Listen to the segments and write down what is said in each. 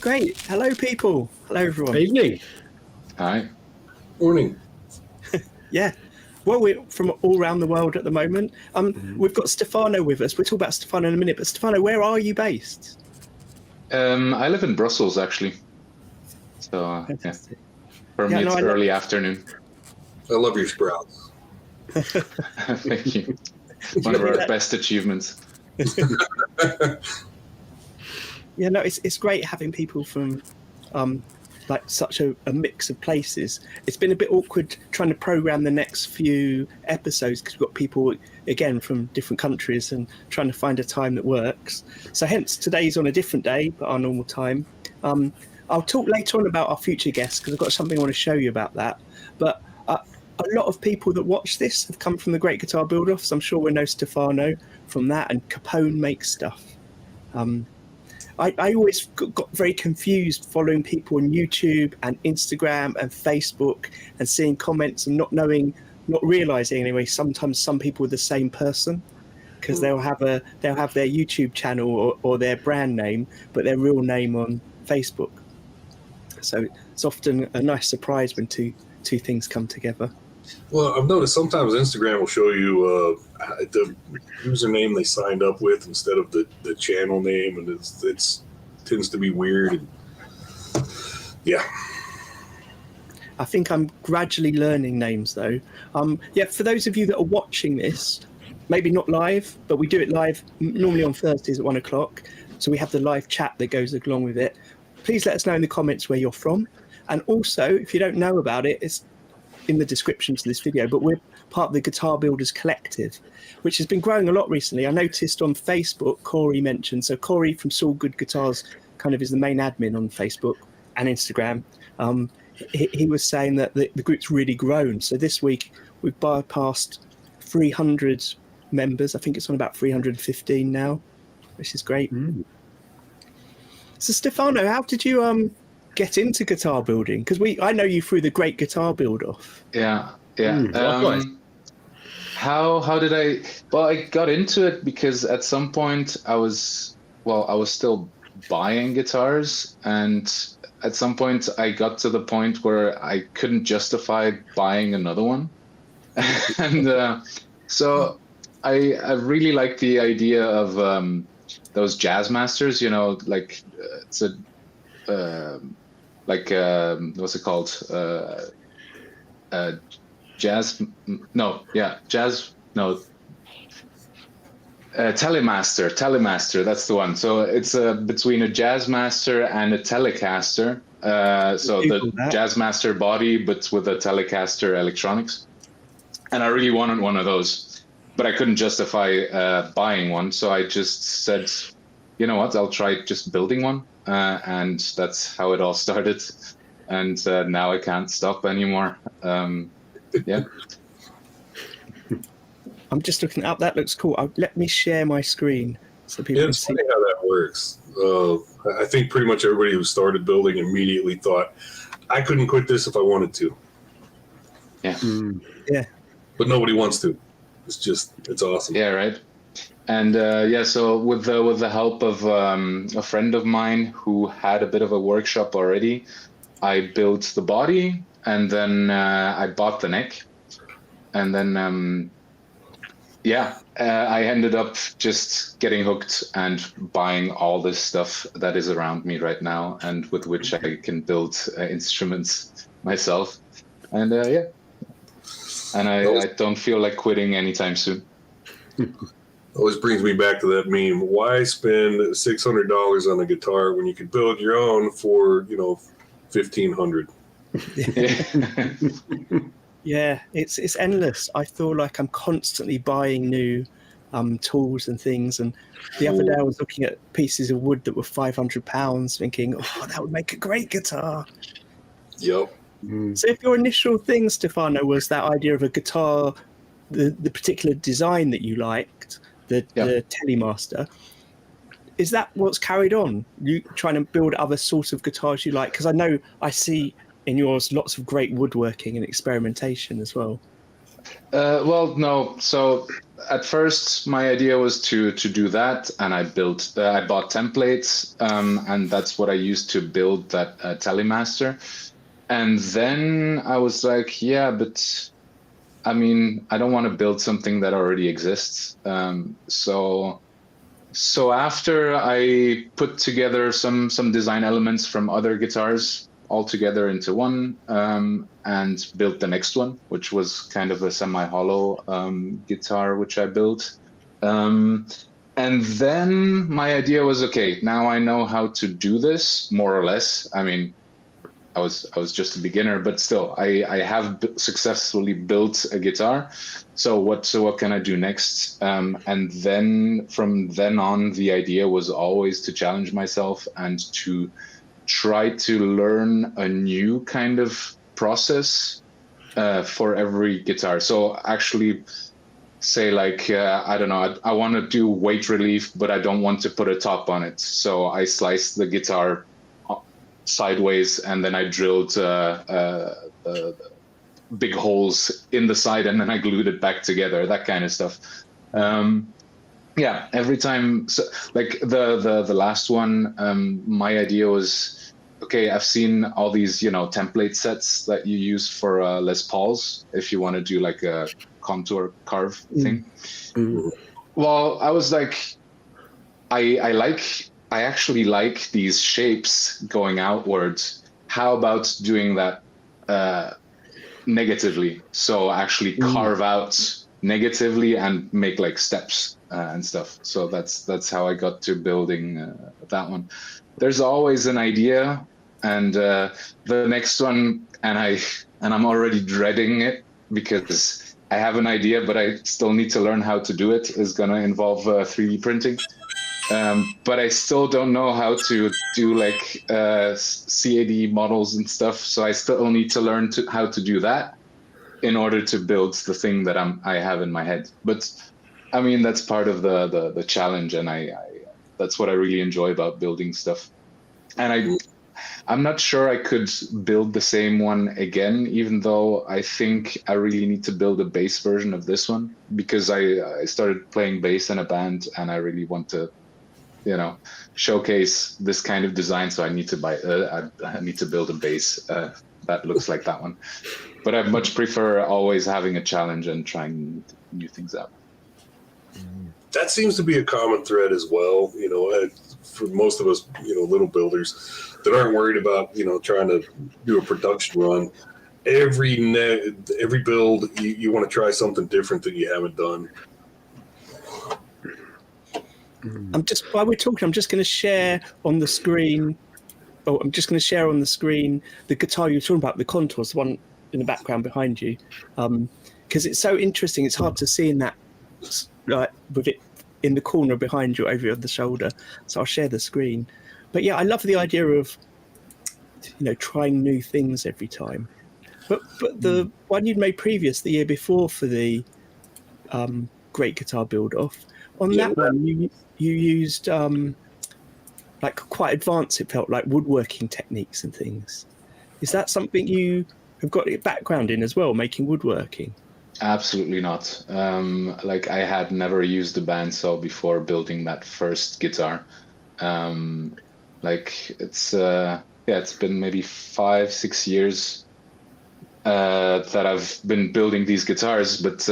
Great. Hello, people. Hello, everyone. Evening. Hi. Morning. Yeah. Well, we're from all around the world at the moment. We've got Stefano with us. We'll talk about Stefano in a minute. But Stefano, where are you based? I live in Brussels, actually. So, Fantastic. for me, it's early afternoon. I love your sprouts. Thank you. One of our best achievements. Yeah, no, it's great having people from like such a mix of places. It's been a bit awkward trying to program the next few episodes because we've got people again from different countries and trying to find a time that works. So hence today's on a different day, but our normal time. I'll talk later on about our future guests because I've got something I want to show you about that. But a lot of people that watch this have come from the Great Guitar Build-Offs. I'm sure we know Stefano from that, and Capone makes stuff. I always got very confused following people on YouTube and Instagram and Facebook and seeing comments and not realizing anyway. Sometimes some people are the same person because they'll have their YouTube channel or their brand name, but their real name on Facebook. So it's often a nice surprise when two things come together. Well, I've noticed sometimes Instagram will show you the username they signed up with instead of the channel name, and it tends to be weird. And, yeah. I think I'm gradually learning names, though. For those of you that are watching this, maybe not live, but we do it live normally on Thursdays at 1 o'clock. So we have the live chat that goes along with it. Please let us know in the comments where you're from. And also, if you don't know about it, it's in the description to this video, but we're part of the Guitar Builders Collective, which has been growing a lot recently. I noticed on Facebook, Corey mentioned, so Corey from Saul Goode Guitars kind of is the main admin on Facebook and Instagram. He was saying that the group's really grown. So this week we've bypassed 300 members. I think it's on about 315 now, which is great. So Stefano, how did you get into guitar building? Because I know you through the Great Guitar Build-Off. Yeah. How did I? Well, I got into it because at some point I was still buying guitars, and at some point I got to the point where I couldn't justify buying another one, and so I really like the idea of those jazz masters. You know, like it's a what's it called? Telemaster, that's the one. So it's between a jazz master and a Telecaster. So the jazz master body, but with a Telecaster electronics. And I really wanted one of those, but I couldn't justify buying one. So I just said, you know what, I'll try just building one. And that's how it all started. And now I can't stop anymore. Yeah. I'm just looking up. That looks cool. Let me share my screen so people can It's see. funny how that works. I think pretty much everybody who started building immediately thought, I couldn't quit this if I wanted to. Yeah. Yeah. But nobody wants to. It's awesome. Yeah, right. And so with the help of a friend of mine who had a bit of a workshop already, I built the body, and then I bought the neck, and then I ended up just getting hooked and buying all this stuff that is around me right now, and with which I can build instruments myself, and and I don't feel like quitting anytime soon. Always brings me back to that meme. Why spend $600 on a guitar when you could build your own for, $1,500? Yeah, it's endless. I feel like I'm constantly buying new tools and things. And the other day I was looking at pieces of wood that were £500, thinking, oh, that would make a great guitar. Yep. So if your initial thing, Stefano, was that idea of a guitar, the particular design that you liked, the Telemaster, is that what's carried on? You trying to build other sorts of guitars you like? Because I know I see in yours lots of great woodworking and experimentation as well. Well, no. So at first, my idea was to do that, and I bought templates, and that's what I used to build that Telemaster. And then I was like, yeah, but I mean, I don't want to build something that already exists. So after I put together some design elements from other guitars all together into one, and built the next one, which was kind of a semi-hollow guitar, which I built. And then my idea was, okay, now I know how to do this more or less. I mean, I was just a beginner, but still, I have successfully built a guitar. So what can I do next? And then from then on, the idea was always to challenge myself and to try to learn a new kind of process for every guitar. So actually, say like I don't know, I want to do weight relief, but I don't want to put a top on it. So I sliced the guitar sideways, and then I drilled big holes in the side, and then I glued it back together. That kind of stuff. Yeah, every time. So, like the last one, my idea was, okay, I've seen all these template sets that you use for Les Pauls if you want to do like a contour carve thing. Mm. Well, I was like, I actually like these shapes going outwards. How about doing that negatively? So actually carve out negatively and make like steps and stuff. So that's how I got to building that one. There's always an idea, and the next one, and I'm already dreading it because I have an idea, but I still need to learn how to do it. Is going to involve 3D printing. But I still don't know how to do like CAD models and stuff. So I still need to learn how to do that in order to build the thing that I have in my head. But I mean, that's part of the challenge, and I that's what I really enjoy about building stuff. And I'm not sure I could build the same one again, even though I think I really need to build a bass version of this one, because I started playing bass in a band, and I really want to showcase this kind of design. So I need to I need to build a bass that looks like that one. But I much prefer always having a challenge and trying new things out. That seems to be a common thread as well. For most of us, little builders that aren't worried about, trying to do a production run. Every build, you want to try something different that you haven't done. While we're talking, I'm just going to share on the screen. Oh, I'm just going to share on the screen the guitar you're talking about, the Contours, the one in the background behind you, because it's so interesting. It's hard to see in that, with it in the corner behind you, over the shoulder. So I'll share the screen. But yeah, I love the idea of trying new things every time. But the one you'd made previous, the year before, for the Great Guitar Build Off, on that one you used like quite advanced, it felt like, woodworking techniques and things. Is that something you have got a background in as well, making woodworking? Absolutely not. Like, I had never used a bandsaw before building that first guitar. Like, it's been maybe 5-6 years that I've been building these guitars, but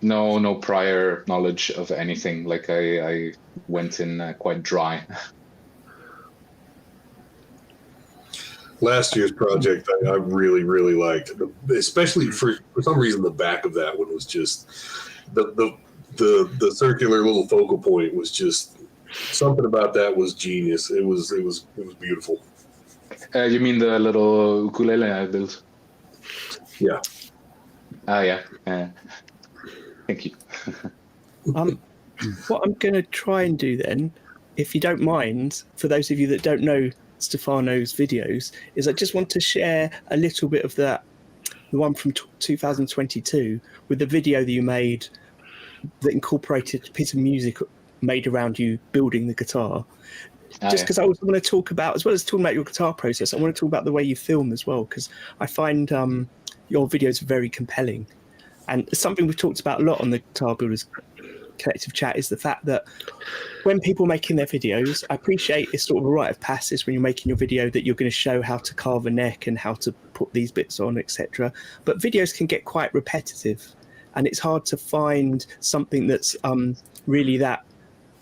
no prior knowledge of anything. Like, I went in quite dry. Last year's project I really, really liked, especially for some reason the back of that one was just the circular little focal point was just something about that was genius. It was beautiful. You mean the little ukulele I built? Yeah. Yeah. Thank you. What I'm going to try and do then, if you don't mind, for those of you that don't know Stefano's videos, is I just want to share a little bit of the one from 2022 with the video that you made that incorporated a piece of music made around you building the guitar. Just because I also want to talk about, as well as talking about your guitar process, I want to talk about the way you film as well, because I find your videos are very compelling. And something we've talked about a lot on the Guitar Builders Collective chat is the fact that when people are making their videos, I appreciate it's sort of a rite of passage when you're making your video that you're going to show how to carve a neck and how to put these bits on, etc. But videos can get quite repetitive, and it's hard to find something that's really that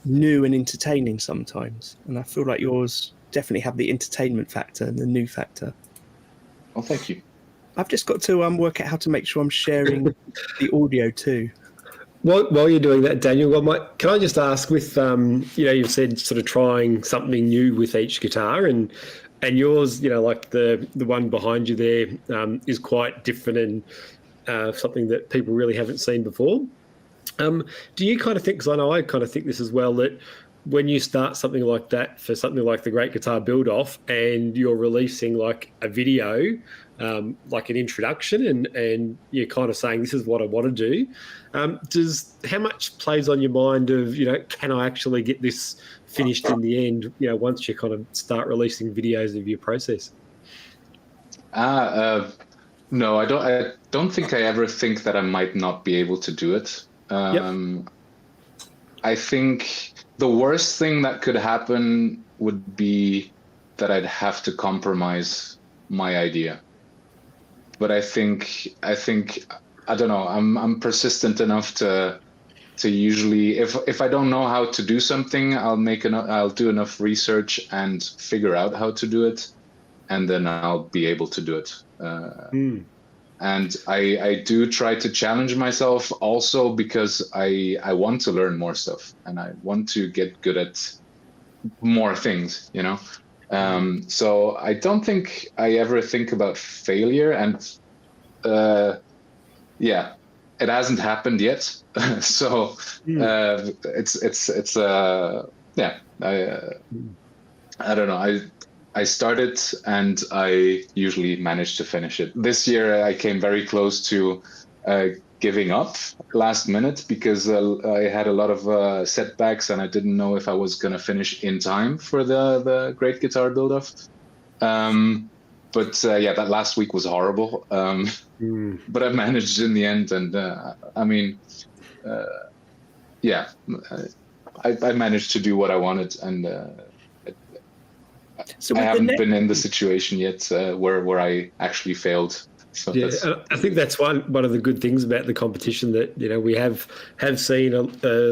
new and entertaining sometimes. And I feel like yours definitely have the entertainment factor and the new factor. Well, thank you. I've just got to work out how to make sure I'm sharing the audio too. While you're doing that, Daniel, can I just ask with, you've said sort of trying something new with each guitar and yours, like the one behind you there is quite different and something that people really haven't seen before. Do you kind of think, because I know I kind of think this as well, that when you start something like that for something like the Great Guitar Build-Off and you're releasing like a video, like an introduction and you're kind of saying this is what I want to do, how much plays on your mind of, can I actually get this finished in the end, once you kind of start releasing videos of your process? No, I don't think I ever think that I might not be able to do it. I think the worst thing that could happen would be that I'd have to compromise my idea. But I think I don't know. I'm persistent enough to usually, if I don't know how to do something, I'll do enough research and figure out how to do it, and then I'll be able to do it. And I do try to challenge myself also because I want to learn more stuff and I want to get good at more things, So I don't think I ever think about failure, and it hasn't happened yet. So I don't know. I started and I usually manage to finish it. This year I came very close to giving up last minute because I had a lot of setbacks and I didn't know if I was going to finish in time for the Great Guitar Build-Off. But that last week was horrible. But I managed in the end, and I managed to do what I wanted, and so I haven't been in the situation yet where I actually failed. So I think that's one of the good things about the competition that we have seen a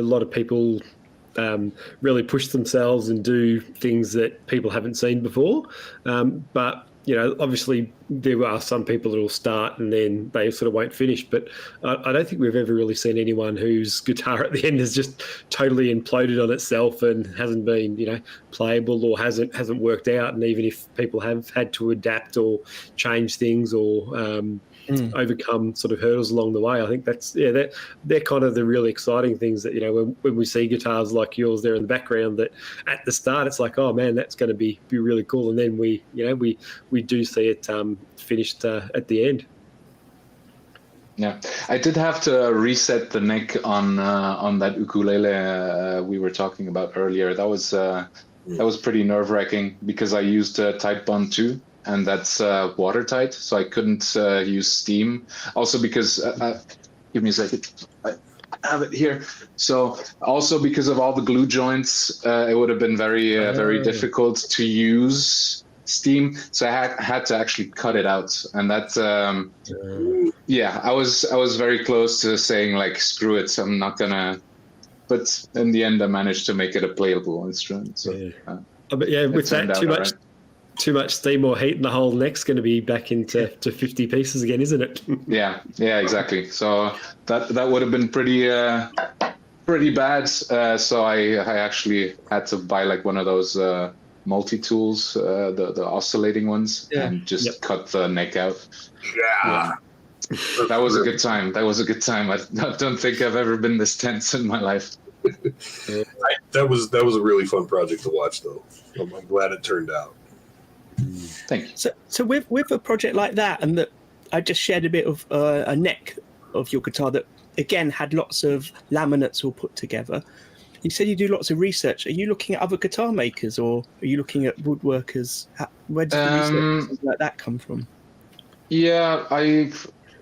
lot of people really push themselves and do things that people haven't seen before. But obviously there are some people that will start and then they sort of won't finish. But I don't think we've ever really seen anyone whose guitar at the end has just totally imploded on itself and hasn't been, playable or hasn't worked out. And even if people have had to adapt or change things or overcome sort of hurdles along the way, I think they're kind of the really exciting things that, when we see guitars like yours there in the background, that at the start it's like, oh man, that's going to be really cool. And then we do see it finished at the end. Yeah, I did have to reset the neck on that ukulele we were talking about earlier. That was pretty nerve-wracking because I used Tight Bond 2, and that's watertight, so I couldn't use steam. Also because, give me a second, I have it here. So also because of all the glue joints, it would have been very difficult to use steam. So I had to actually cut it out, and that I was very close to saying like, screw it, I'm not gonna. But in the end, I managed to make it a playable instrument. So, but with that, too much steam or heat, and the whole neck's going to be back into 50 pieces again, isn't it? Yeah, exactly. So that would have been pretty bad. So I actually had to buy like one of those multi-tools, the oscillating ones, and just cut the neck out. Yeah. That was a good time. I don't think I've ever been this tense in my life. That was a really fun project to watch, though. I'm glad it turned out. Thank you. So with a project like that, and that I just shared a bit of a neck of your guitar that again had lots of laminates all put together. You said you do lots of research. Are you looking at other guitar makers, or are you looking at woodworkers? Where does the research like that come from? Yeah,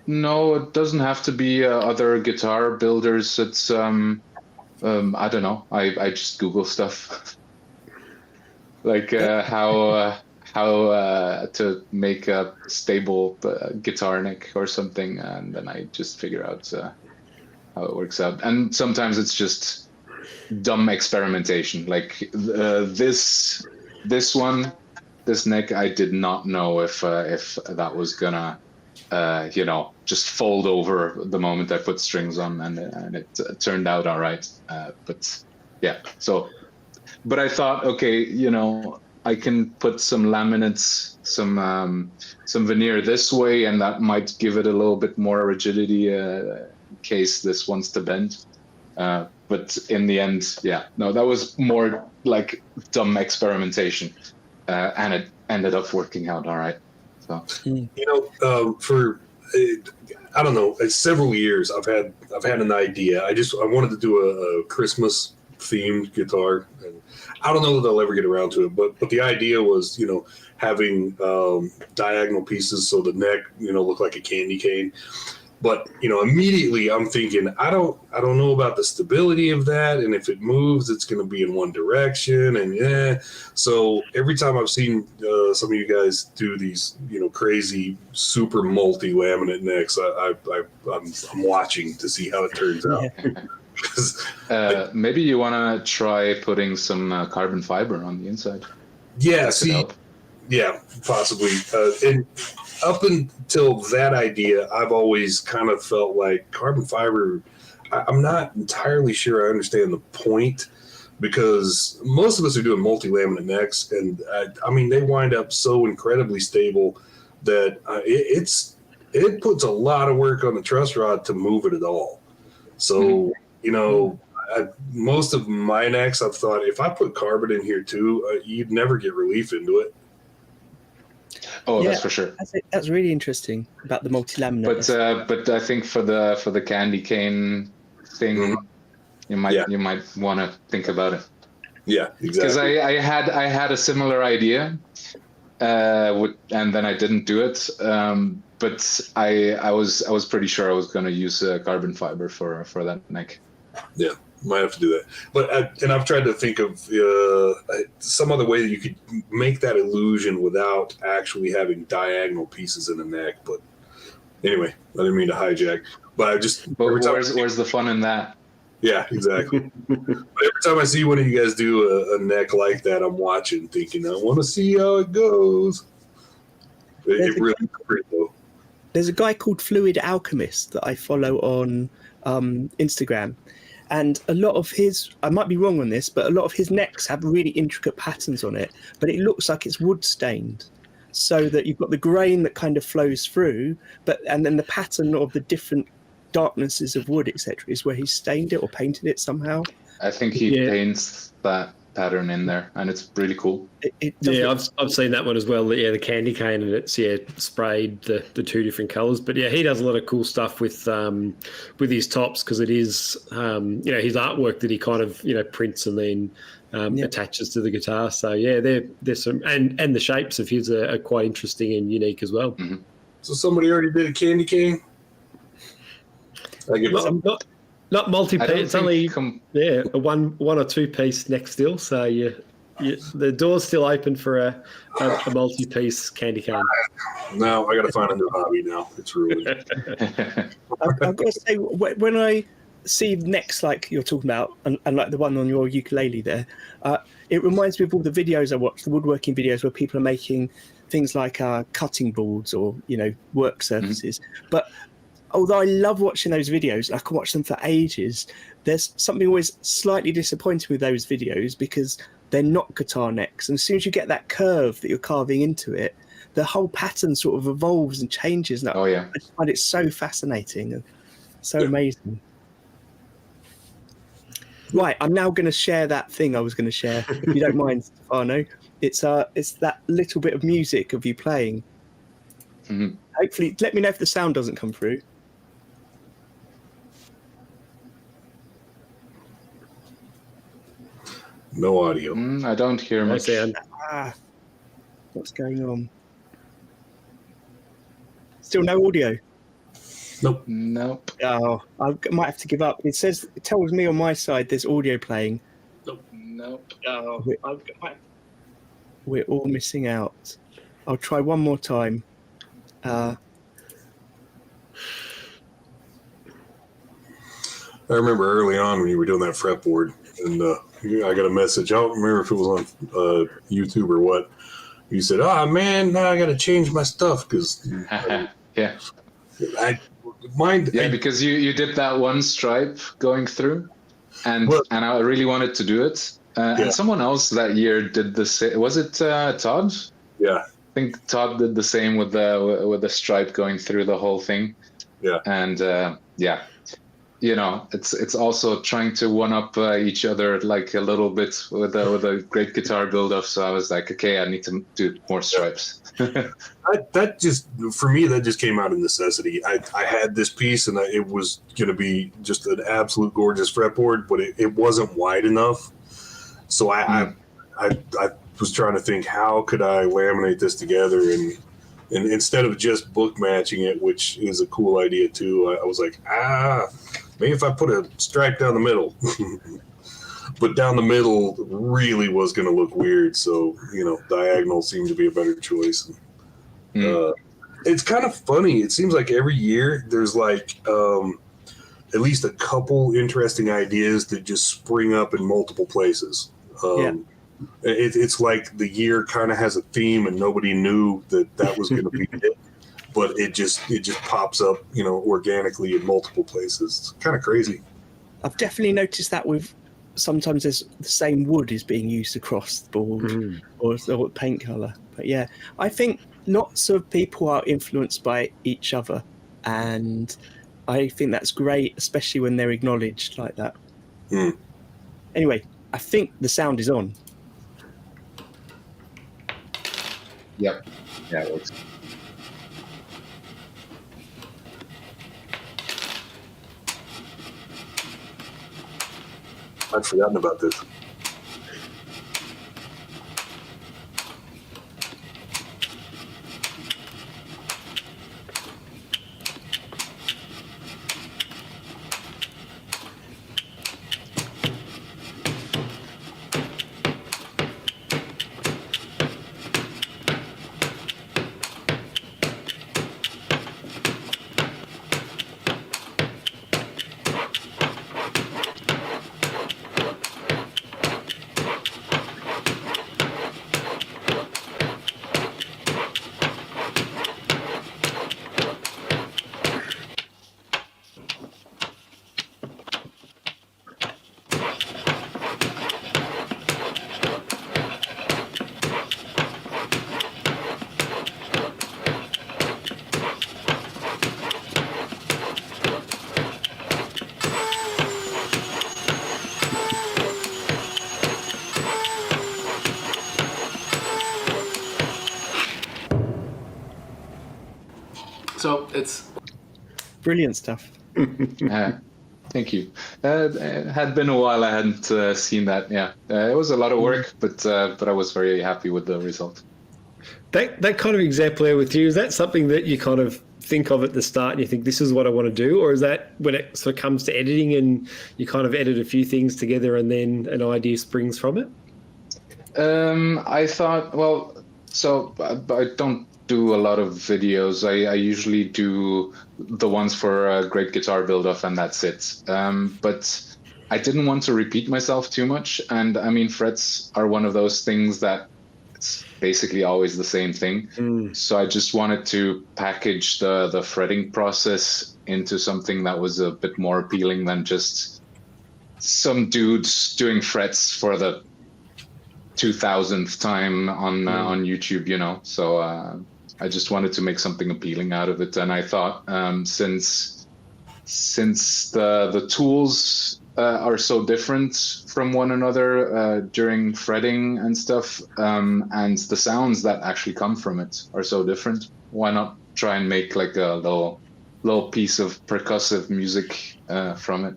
No, it doesn't have to be other guitar builders. It's I don't know. I just Google stuff, like how to make a stable guitar neck or something, and then I just figure out how it works out. And sometimes it's just dumb experimentation, like this neck. I did not know if that was gonna just fold over the moment I put strings on, and it turned out all right. But yeah, but I thought, okay, I can put some laminates, some veneer this way, and that might give it a little bit more rigidity in case this wants to bend. But in the end, no, that was more like dumb experimentation, and it ended up working out all right. So for I don't know, several years I've had an idea. I wanted to do a Christmas themed guitar, and I don't know that I'll ever get around to it. But the idea was, having diagonal pieces so the neck, looked like a candy cane. But immediately I'm thinking, I don't know about the stability of that, and if it moves, it's going to be in one direction, and So every time I've seen some of you guys do these, crazy super multi laminate necks, I'm watching to see how it turns out. Maybe you want to try putting some carbon fiber on the inside. Yeah, yeah, possibly. And up until that idea, I've always kind of felt like carbon fiber, I'm not entirely sure I understand the point, because most of us are doing multi-laminate necks, and they wind up so incredibly stable that it puts a lot of work on the truss rod to move it at all. So, most of my necks, I've thought, if I put carbon in here too, you'd never get relief into it. Oh, yeah, that's for sure. That's really interesting about the multi-laminate. But I think for the candy cane thing, you might want to think about it. Yeah, exactly. Because I had a similar idea, and then I didn't do it. But I was pretty sure I was going to use carbon fiber for that neck. Yeah. Might have to do that, but I've tried to think of some other way that you could make that illusion without actually having diagonal pieces in the neck. But anyway, I didn't mean to hijack. But where's the fun in that? Yeah, exactly. But every time I see one of you guys do a neck like that, I'm watching, thinking, I want to see how it goes. It really is great, though. There's a guy called Fluid Alchemist that I follow on Instagram. And a lot of his, I might be wrong on this, but a lot of his necks have really intricate patterns on it, but it looks like it's wood stained, so that you've got the grain that kind of flows through, and then the pattern of the different darknesses of wood, etc., is where he stained it or painted it somehow. I think he paints that pattern in there, and it's really cool. I've seen that one as well. The candy cane, and it's sprayed the two different colors. But he does a lot of cool stuff with his tops, because it is his artwork that he kind of prints and then attaches to the guitar. So there's some, and the shapes of his are quite interesting and unique as well. Mm-hmm. So somebody already did a candy cane. Not multi-piece. It's only a one or two piece neck still. So the door's still open for a multi-piece candy cane. No, I got to find a new hobby now. It's ruined. I've got to say, when I see necks like you're talking about, and like the one on your ukulele there, it reminds me of all the videos I watch, the woodworking videos where people are making things like cutting boards or work surfaces, but although I love watching those videos, I can watch them for ages, there's something always slightly disappointing with those videos, because they're not guitar necks. And as soon as you get that curve that you're carving into it, the whole pattern sort of evolves and changes. And I just find it so fascinating and so amazing. Right, I'm now going to share that thing I was going to share, if you don't mind, Stefano. It's that little bit of music of you playing. Mm-hmm. Hopefully, let me know if the sound doesn't come through. No audio. I don't hear much. What's going on? Still no audio. Nope. Nope. Oh, I might have to give up. It tells me on my side there's audio playing. Nope. Oh, we're all missing out. I'll try one more time. I remember early on when you were doing that fretboard, and I got a message. I don't remember if it was on YouTube or what. You said, "Oh man, now I got to change my stuff because Yeah. Because you did that one stripe going through, and I really wanted to do it. And someone else that year did the same. Was it Todd? Yeah. I think Todd did the same with the stripe going through the whole thing. Yeah. And it's also trying to one up each other like a little bit with a great guitar build up. So I was like, okay, I need to do more stripes. That just, for me, that just came out of necessity. I had this piece and it was going to be just an absolute gorgeous fretboard, but it wasn't wide enough. So I was trying to think, how could I laminate this together? And instead of just book matching it, which is a cool idea too, I was like, maybe if I put a stripe down the middle. But down the middle really was going to look weird. So, diagonal seemed to be a better choice. It's kind of funny. It seems like every year there's like at least a couple interesting ideas that just spring up in multiple places. It's like the year kind of has a theme and nobody knew that was going to be it. But it just pops up, organically in multiple places. It's kind of crazy. I've definitely noticed that with sometimes there's the same wood is being used across the board or paint color. But yeah, I think lots of people are influenced by each other, and I think that's great, especially when they're acknowledged like that. Anyway, I think the sound is on. Yep. Yeah, it works. I'd forgotten about this. So it's Brilliant stuff. Thank you. It had been a while I hadn't seen that. Yeah, it was a lot of work, but I was very happy with the result. That kind of example there with you, is that something that you kind of think of at the start and you think this is what I want to do, or is that when it sort of comes to editing and you kind of edit a few things together and then an idea springs from it? I thought, so I don't do a lot of videos. I usually do the ones for a great guitar build-off and that's it. But I didn't want to repeat myself too much. And I mean, frets are one of those things that it's basically always the same thing. So I just wanted to package the fretting process into something that was a bit more appealing than just some dudes doing frets for the 2000th time on YouTube, So I just wanted to make something appealing out of it, and I thought since the tools are so different from one another during fretting and stuff, and the sounds that actually come from it are so different, why not try and make like a little piece of percussive music from it,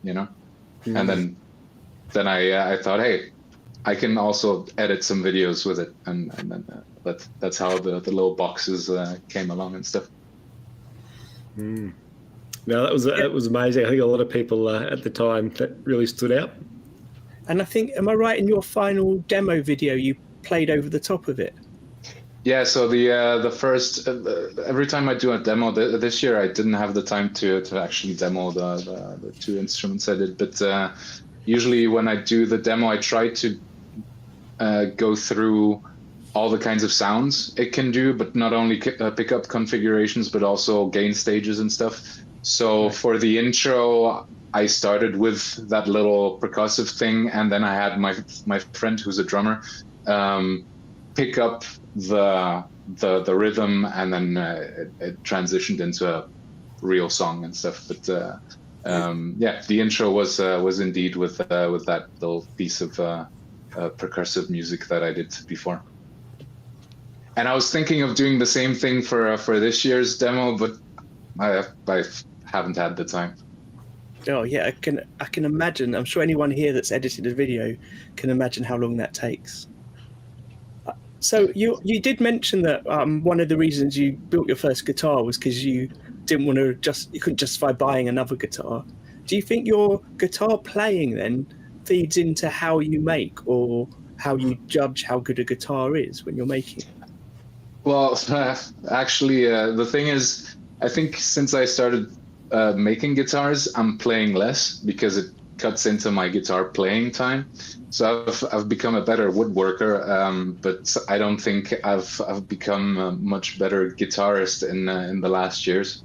And then I thought, hey, I can also edit some videos with it, and then that's how the little boxes came along and stuff. No, that was amazing. I think a lot of people at the time that really stood out. And I think, am I right in your final demo video, you played over the top of it? Yeah, so the first every time I do a demo this year, I didn't have the time to actually demo the two instruments I did, but usually when I do the demo, I try to go through all the kinds of sounds it can do, but not only pickup configurations, but also gain stages and stuff. So for the intro, I started with that little percussive thing, and then I had my friend who's a drummer pick up the rhythm, and then it transitioned into a real song and stuff. But yeah, the intro was indeed with that little piece of percussive music that I did before. And I was thinking of doing the same thing for this year's demo, but I haven't had the time. Oh yeah, I can imagine. I'm sure anyone here that's edited a video can imagine how long that takes. So you did mention that one of the reasons you built your first guitar was because you didn't want to you couldn't justify buying another guitar. Do you think your guitar playing then feeds into how you make, or how you judge how good a guitar is when you're making it? Well, actually, the thing is, I think since I started making guitars, I'm playing less because it cuts into my guitar playing time. So I've become a better woodworker, but I don't think I've become a much better guitarist in the last years,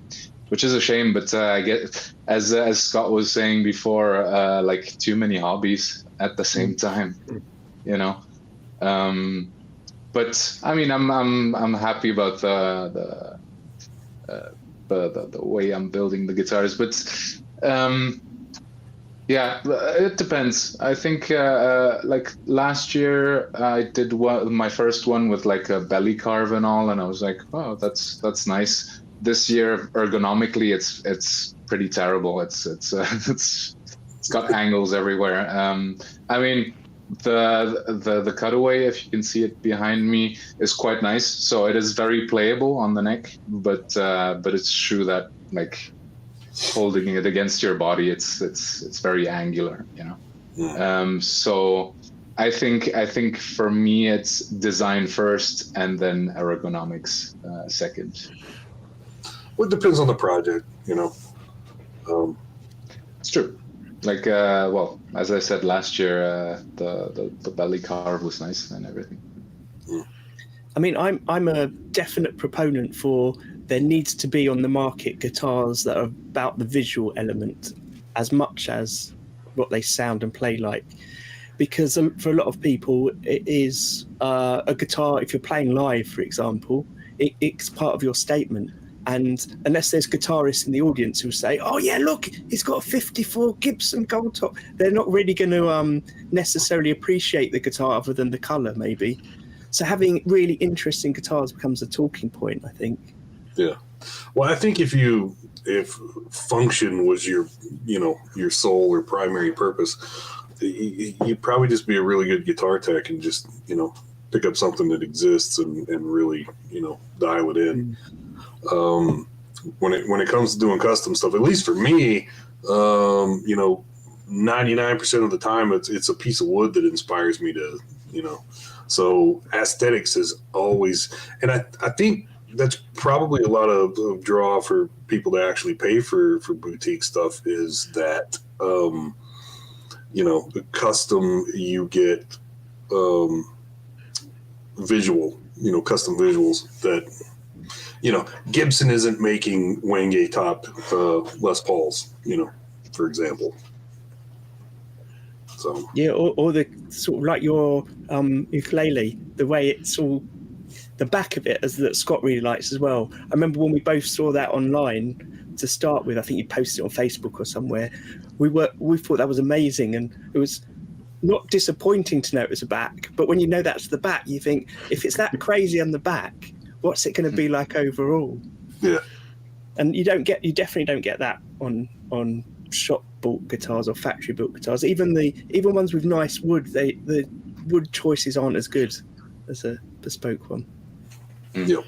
which is a shame. But I get, as Scott was saying before, like too many hobbies at the same time, you know. But I mean, I'm happy about the way I'm building the guitars. But yeah, it depends. I think like last year I did my first one with like a belly carve and all, and I was like, oh, that's nice. This year ergonomically, it's pretty terrible. It's got angles everywhere. I mean, the cutaway, if you can see it behind me, is quite nice. So it is very playable on the neck, but it's true that like holding it against your body, it's very angular, you know. Yeah. So I think for me it's design first and then ergonomics second. Well, it depends on the project, you know. It's true. Like well, as I said last year, the belly carve was nice and everything. I mean, I'm a definite proponent for there needs to be on the market guitars that are about the visual element as much as what they sound and play like, because for a lot of people it is a guitar. If you're playing live, for example, it's part of your statement. And unless there's guitarists in the audience who say, oh yeah, look, he's got a 54 Gibson Gold Top, they're not really going to necessarily appreciate the guitar other than the color maybe. So having really interesting guitars becomes a talking point, I think. Yeah. Well, I think if function was your sole or primary purpose, you'd probably just be a really good guitar tech and just, pick up something that exists and really, dial it in. When it comes to doing custom stuff, at least for me, 99% of the time it's a piece of wood that inspires me to, so aesthetics is always, and I think that's probably a lot of draw for people to actually pay for boutique stuff is that, the custom you get, visual, custom visuals that, Gibson isn't making Wenge top Les Pauls, for example. So yeah, or the sort of like your ukulele, the way it's all, the back of it, as that Scott really likes as well. I remember when we both saw that online to start with. I think you posted it on Facebook or somewhere. We thought that was amazing, and it was not disappointing to know it was a back. But when you know that's the back, you think if it's that crazy on the back, what's it going to be like overall? Yeah, and you definitely don't get that on shop bought guitars or factory built guitars. Even ones with nice wood, the wood choices aren't as good as a bespoke one. Yeah.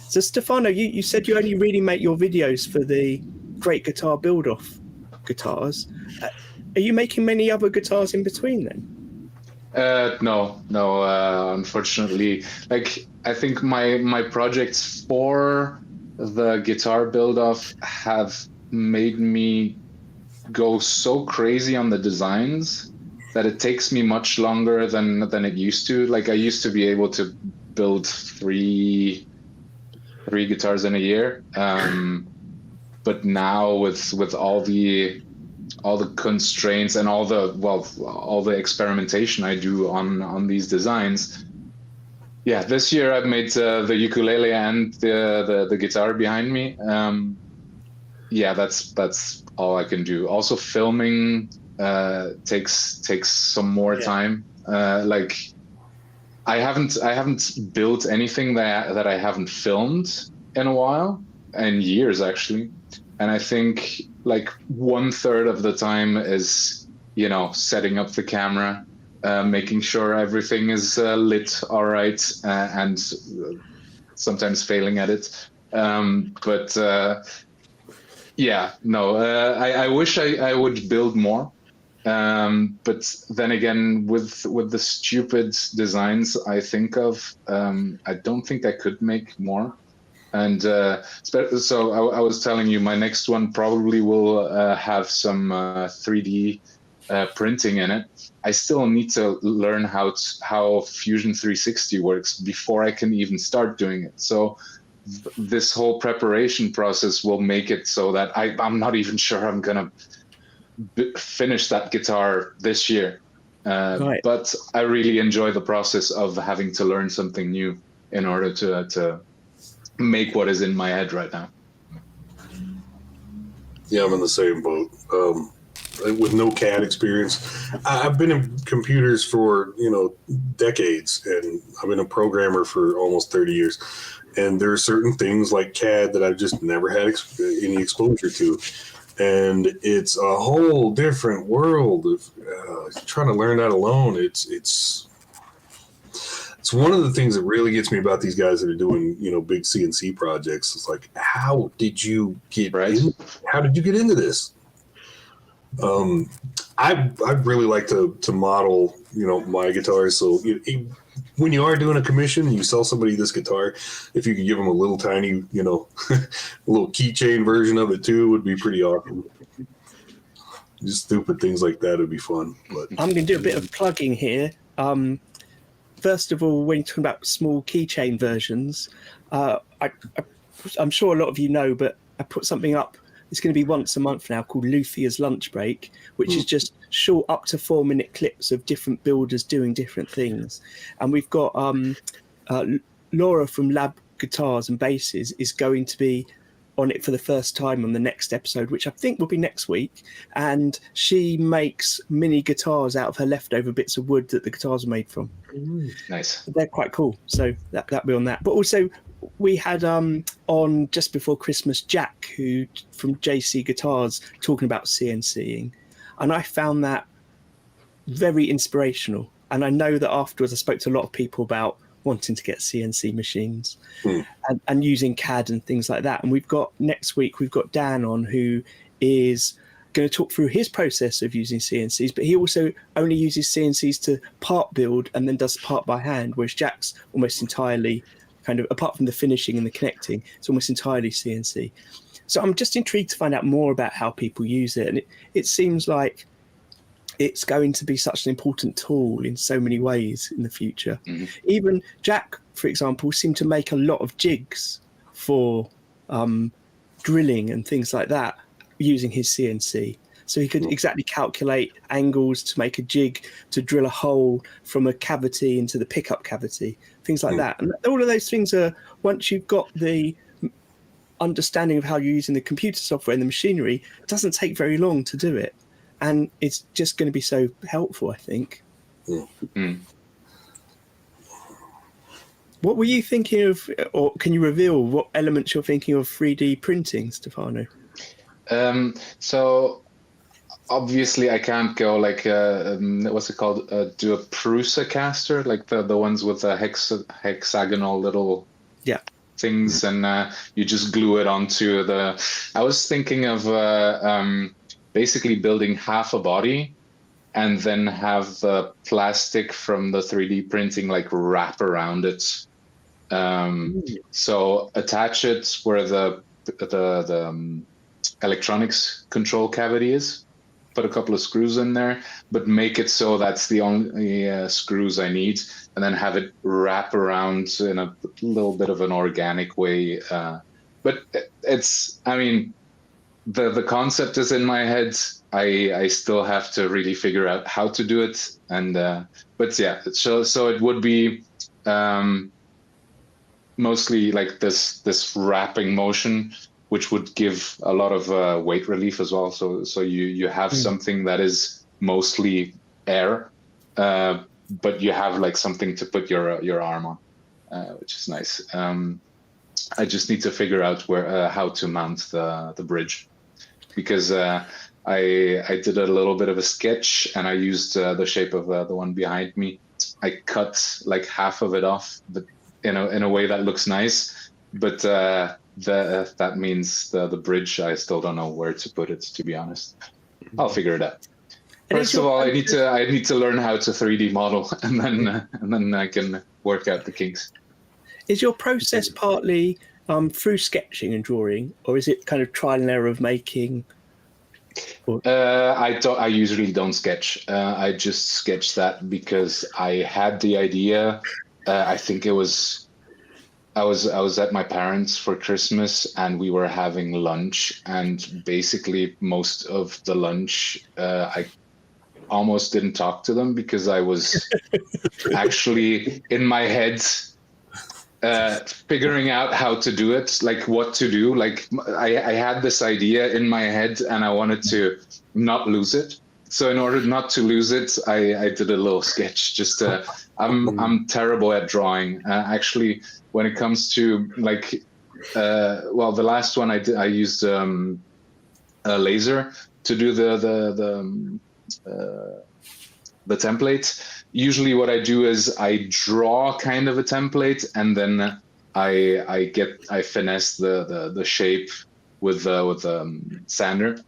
So Stefano, you said you only really make your videos for the great guitar build-off guitars. Are you making many other guitars in between then? No, unfortunately. Like, I think my projects for the guitar build-off have made me go so crazy on the designs that it takes me much longer than it used to. Like, I used to be able to build three guitars in a year, but now with all the constraints and all the experimentation I do on these designs, this year I've made the ukulele and the guitar behind me. That's all I can do. Also, filming takes some more time. Like, I haven't built anything that I haven't filmed in a while, in years actually. And I think like 1/3 of the time is, setting up the camera, making sure everything is lit all right, and sometimes failing at it. I wish I would build more. But then again, with the stupid designs I think of, I don't think I could make more. And so I was telling you, my next one probably will have some 3D printing in it. I still need to learn how Fusion 360 works before I can even start doing it. So this whole preparation process will make it so that I'm not even sure I'm gonna finish that guitar this year. Right. But I really enjoy the process of having to learn something new in order to make what is in my head right now. Yeah, I'm in the same boat. With no CAD experience, I've been in computers for decades, and I've been a programmer for almost 30 years. And there are certain things like CAD that I've just never had any exposure to, and it's a whole different world of trying to learn that alone. It's one of the things that really gets me about these guys that are doing big CNC projects. It's like, how did you get how did you get into this? I'd really like to model my guitars. So when you are doing a commission, you sell somebody this guitar, if you could give them a little tiny a little keychain version of it too, would be pretty awesome. Just stupid things like that would be fun. But I'm going to do a bit of plugging here. First of all, when you're talking about small keychain versions, I'm sure a lot of you know, but I put something up. It's going to be once a month now, called Luthier's Lunch Break, which is just short, up to 4-minute clips of different builders doing different things. And we've got Laura from Lab Guitars and Basses is going to be on it for the first time on the next episode, which I think will be next week. And she makes mini guitars out of her leftover bits of wood that the guitars are made from. Nice. They're quite cool. So that'll be on that. But also, we had on just before Christmas Jack, who from JC Guitars, talking about CNCing, and I found that very inspirational. And I know that afterwards I spoke to a lot of people about wanting to get CNC machines and using CAD and things like that. And next week we've got Dan on, who is going to talk through his process of using CNCs, but he also only uses CNCs to part build and then does part by hand, whereas Jack's almost entirely kind of, apart from the finishing and the connecting, it's almost entirely CNC. So I'm just intrigued to find out more about how people use it. And it seems like it's going to be such an important tool in so many ways in the future. Mm-hmm. Even Jack, for example, seemed to make a lot of jigs for drilling and things like that using his CNC. So he could exactly calculate angles to make a jig to drill a hole from a cavity into the pickup cavity, things like that. And all of those things are, once you've got the understanding of how you're using the computer software and the machinery, it doesn't take very long to do it. And it's just going to be so helpful, I think. What were you thinking of, or can you reveal what elements you're thinking of 3D printing, Stefano? So obviously I can't go like, what's it called? Do a Prusa caster, like the ones with a hexagonal little things, and you just glue it onto the. I was thinking of basically building half a body, and then have plastic from the 3D printing like wrap around it. So attach it where the electronics control cavity is. Put a couple of screws in there, but make it so that's the only screws I need, and then have it wrap around in a little bit of an organic way. But it's, I mean, the concept is in my head. I still have to really figure out how to do it, and but yeah, so it would be mostly like this wrapping motion, which would give a lot of weight relief as well. So you have something that is mostly air, but you have like something to put your arm on, which is nice. I just need to figure out where how to mount the bridge, because I did a little bit of a sketch, and I used the shape of the one behind me. I cut like half of it off, but in a way that looks nice, but that means the bridge, I still don't know where to put it, to be honest. I'll figure it out. First of all, I need to learn how to 3D model, and then I can work out the kinks. Is your process partly through sketching and drawing, or is it kind of trial and error of making? I usually don't sketch. I just sketch that because I had the idea. I think it was. I was at my parents' for Christmas, and we were having lunch, and basically most of the lunch I almost didn't talk to them because I was actually in my head figuring out how to do it, like what to do. Like I had this idea in my head, and I wanted to not lose it. So in order not to lose it, I did a little sketch. Just I'm terrible at drawing. Actually, when it comes to like, well, the last one I did, I used a laser to do the template. Usually, what I do is I draw kind of a template, and then I finesse the shape with sander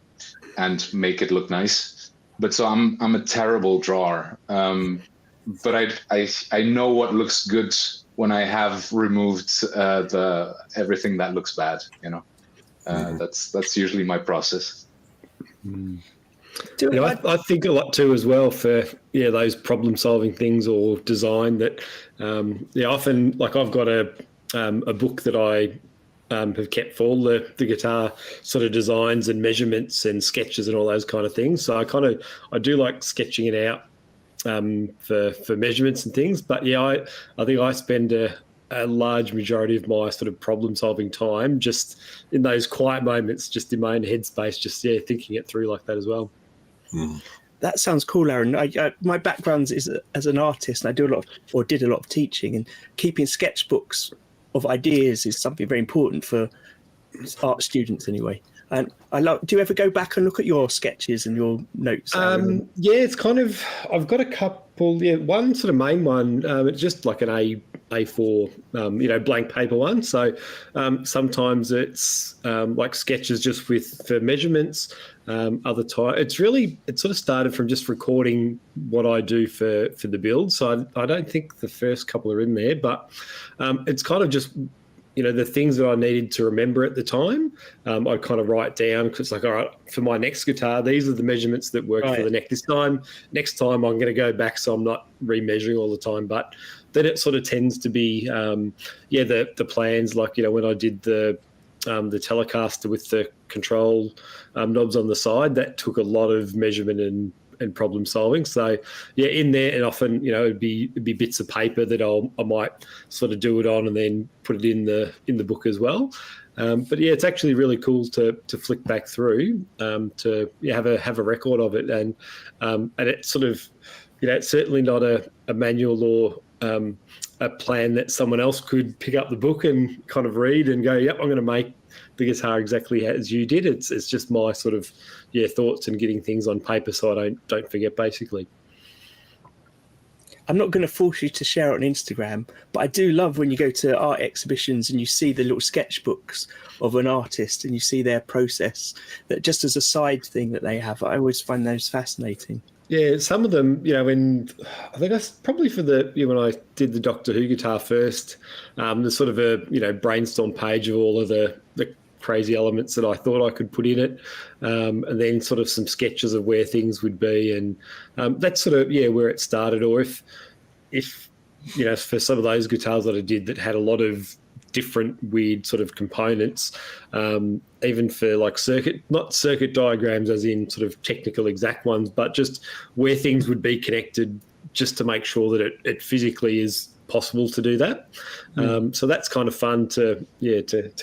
and make it look nice. But so I'm a terrible drawer. But I know what looks good when I have removed everything that looks bad. That's usually my process. I think a lot too as well for those problem solving things or design that often, like I've got a book that I have kept for all the guitar sort of designs and measurements and sketches and all those kind of things. So I do like sketching it out for measurements and things. But I think I spend a large majority of my sort of problem solving time just in those quiet moments, just in my own headspace, just thinking it through like that as well. That sounds cool, Arran. My background is as an artist, and I did a lot of teaching, and keeping sketchbooks of ideas is something very important for art students anyway. And do you ever go back and look at your sketches and your notes? It's kind of, I've got a couple. One sort of main one. It's just like an A4, blank paper one. So sometimes it's like sketches just for measurements. Other time, it sort of started from just recording what I do for the build. So I don't think the first couple are in there, but it's kind of just the things that I needed to remember at the time. I'd kind of write down, because it's like, all right, for my next guitar, these are the measurements that work for the neck this time. Next time I'm going to go back, so I'm not remeasuring all the time. But then it sort of tends to be the plans, like when I did the Telecaster with the control knobs on the side, that took a lot of measurement and problem solving. So in there, and often it'd be bits of paper that I might sort of do it on and then put it in the book as well. But it's actually really cool to flick back through to have a record of it, and it's sort of it's certainly not a manual or a plan that someone else could pick up the book and kind of read and go, yep, I'm going to make the guitar exactly as you did. It's just my sort of thoughts and getting things on paper so I don't forget, basically. I'm not going to force you to share it on Instagram, but I do love when you go to art exhibitions and you see the little sketchbooks of an artist and you see their process, that just as a side thing that they have. I always find those fascinating. Yeah, some of them, I think that's probably for when I did the Doctor Who guitar first, there's sort of a, brainstorm page of all of the crazy elements that I thought I could put in it, and then sort of some sketches of where things would be. And that's sort of, where it started. Or if for some of those guitars that I did that had a lot of different weird sort of components, even for like not circuit diagrams as in sort of technical exact ones, but just where things would be connected, just to make sure that it physically is possible to do that. So that's kind of fun to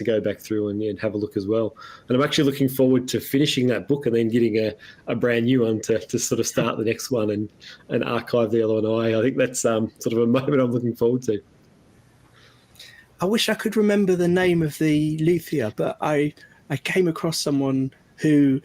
go back through and have a look as well. And I'm actually looking forward to finishing that book and then getting a brand new one to sort of start the next one and archive the other one away. I think that's sort of a moment I'm looking forward to. I wish I could remember the name of the luthier, but I came across someone who,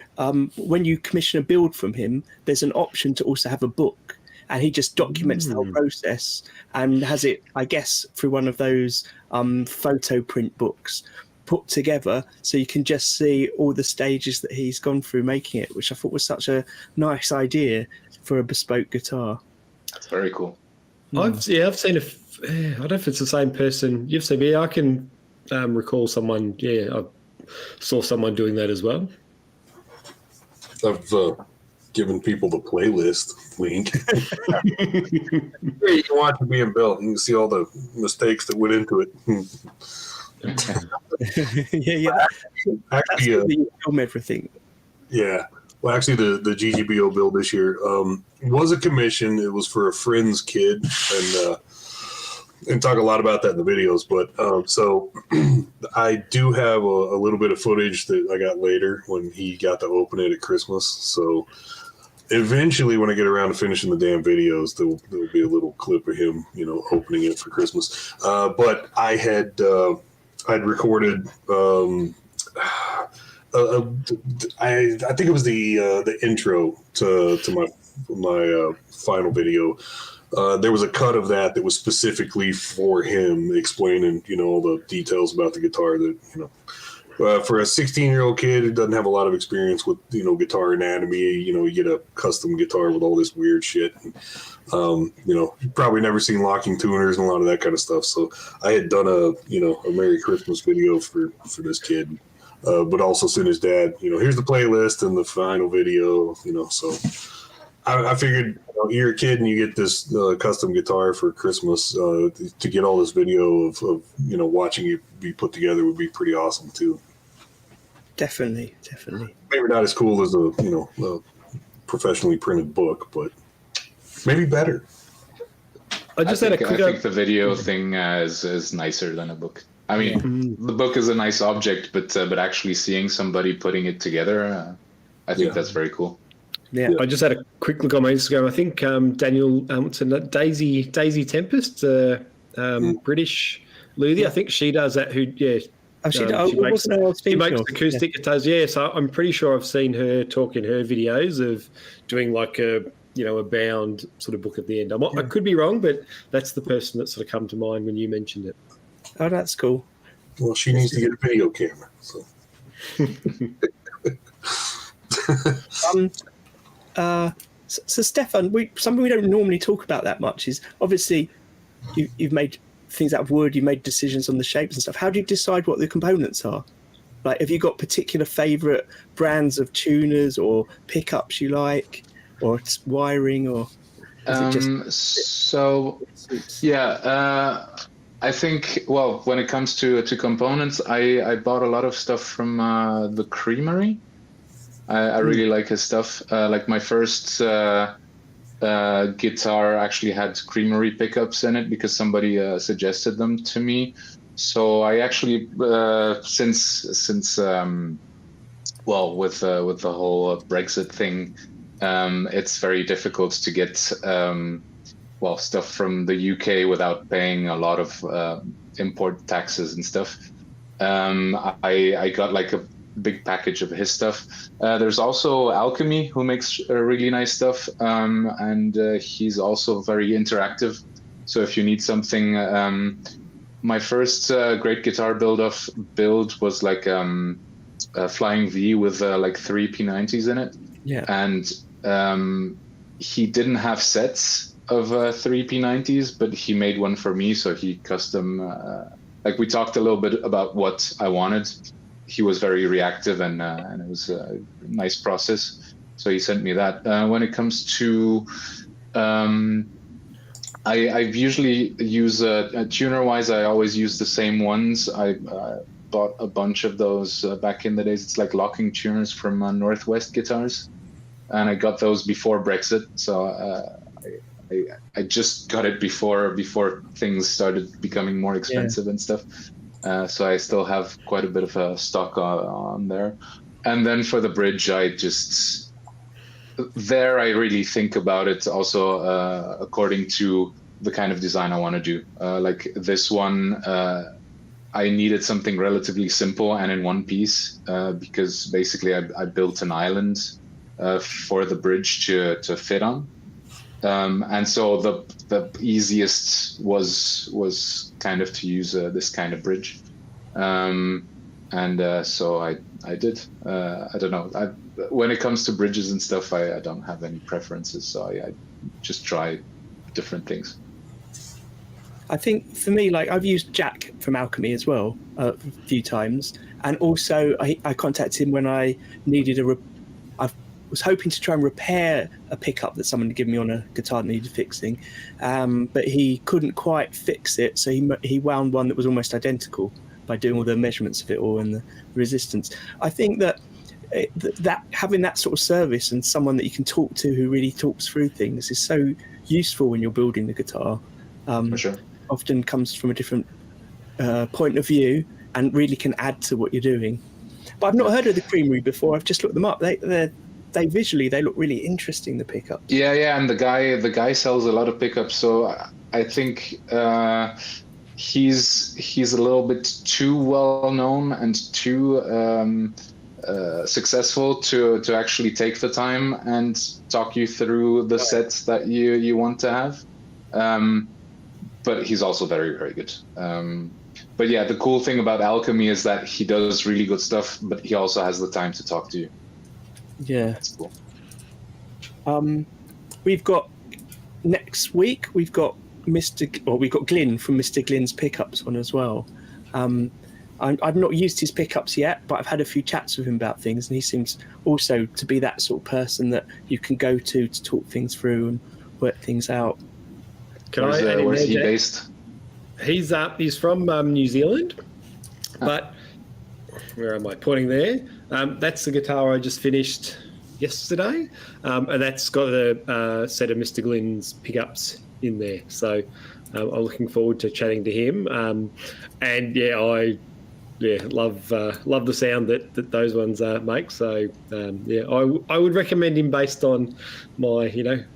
when you commission a build from him, there's an option to also have a book, and he just documents the whole process and has it, I guess, through one of those photo print books put together, so you can just see all the stages that he's gone through making it, which I thought was such a nice idea for a bespoke guitar. That's very cool. I've seen I don't know if it's the same person you've seen, but I can recall someone. Yeah, I saw someone doing that as well. I've given people the playlist link. You can watch it being built, and you can see all the mistakes that went into it. Actually, you film everything. Yeah. Well, actually, the GGBO build this year was a commission. It was for a friend's kid, and talk a lot about that in the videos. But so I do have a little bit of footage that I got later when he got to open it at Christmas. So eventually, when I get around to finishing the damn videos, there'll be a little clip of him, opening it for Christmas. But I had I'd recorded. I think it was the intro to my final video. There was a cut of that was specifically for him, explaining all the details about the guitar that for a 16-year-old kid who doesn't have a lot of experience with guitar anatomy. You get a custom guitar with all this weird shit. And, you've probably never seen locking tuners and a lot of that kind of stuff. So I had done a Merry Christmas video for this kid. But also sent his dad, here's the playlist and the final video, so I figured you're a kid and you get this custom guitar for Christmas, to get all this video of watching it be put together would be pretty awesome too. Definitely. Maybe not as cool as a professionally printed book, but maybe better. I think the video thing is nicer than a book. I mean, the book is a nice object, but actually seeing somebody putting it together, I think that's very cool. Yeah, I just had a quick look on my Instagram. I think Daniel, Daisy Tempest, British luthier. I think she does that. She makes acoustic guitars. Yeah, so I'm pretty sure I've seen her talk in her videos of doing like a bound sort of book at the end. I could be wrong, but that's the person that sort of come to mind when you mentioned it. Oh, that's cool. Well, she needs to get a video camera. So. So Stefan, something we don't normally talk about that much is obviously you've made things out of wood, you've made decisions on the shapes and stuff. How do you decide what the components are? Like, have you got particular favourite brands of tuners or pickups you like, or wiring, or is it just... I think, when it comes to components, I bought a lot of stuff from the Creamery. I really like his stuff. Like my first guitar actually had Creamery pickups in it because somebody suggested them to me. So I actually, since with the whole Brexit thing, it's very difficult to get stuff from the UK without paying a lot of import taxes and stuff. I got like big package of his stuff. There's also Alchemy, who makes really nice stuff, and he's also very interactive. So if you need something, my first great guitar build was like a Flying V with like 3 P90s in it. Yeah. And he didn't have sets of 3 P90s, but he made one for me. So he custom, like we talked a little bit about what I wanted. He was very reactive, and it was a nice process. So he sent me that. When it comes to, I usually use tuner-wise. I always use the same ones. I bought a bunch of those back in the days. It's like locking tuners from Northwest Guitars, and I got those before Brexit. So I just got it before things started becoming more expensive and stuff. So I still have quite a bit of stock on there. And then for the bridge, I really think about it also according to the kind of design I want to do. Like this one, I needed something relatively simple and in one piece because basically I built an island for the bridge to fit on. And so the easiest was kind of to use this kind of bridge. So I did. I don't know. When it comes to bridges and stuff, I don't have any preferences. So I just try different things. I think for me, like I've used Jack from Alchemy as well a few times. And also I contacted him when I needed I was hoping to try and repair a pickup that someone had given me on a guitar that needed fixing. But he couldn't quite fix it. So he wound one that was almost identical by doing all the measurements of it all and the resistance. I think that having that sort of service and someone that you can talk to who really talks through things is so useful when you're building the guitar. For sure. Often comes from a different point of view and really can add to what you're doing. But I've not heard of the Creamery before. I've just looked them up. They visually they look really interesting. The pickups. Yeah, and the guy sells a lot of pickups. So I think he's a little bit too well known and too successful to actually take the time and talk you through the sets that you want to have. But he's also very, very good. But yeah, the cool thing about Alchemy is that he does really good stuff, but he also has the time to talk to you. Yeah. That's cool. We've got next week, we've got Glyn from Mr. Glyn's Pickups on as well. I've not used his pickups yet, but I've had a few chats with him about things, and he seems also to be that sort of person that you can go to talk things through and work things out. Where's he based? He's from New Zealand, but where am I pointing there? That's the guitar I just finished yesterday, and that's got a set of Mr. Glyn's pickups in there. So I'm looking forward to chatting to him. And yeah, I love the sound that those ones make. So I would recommend him based on my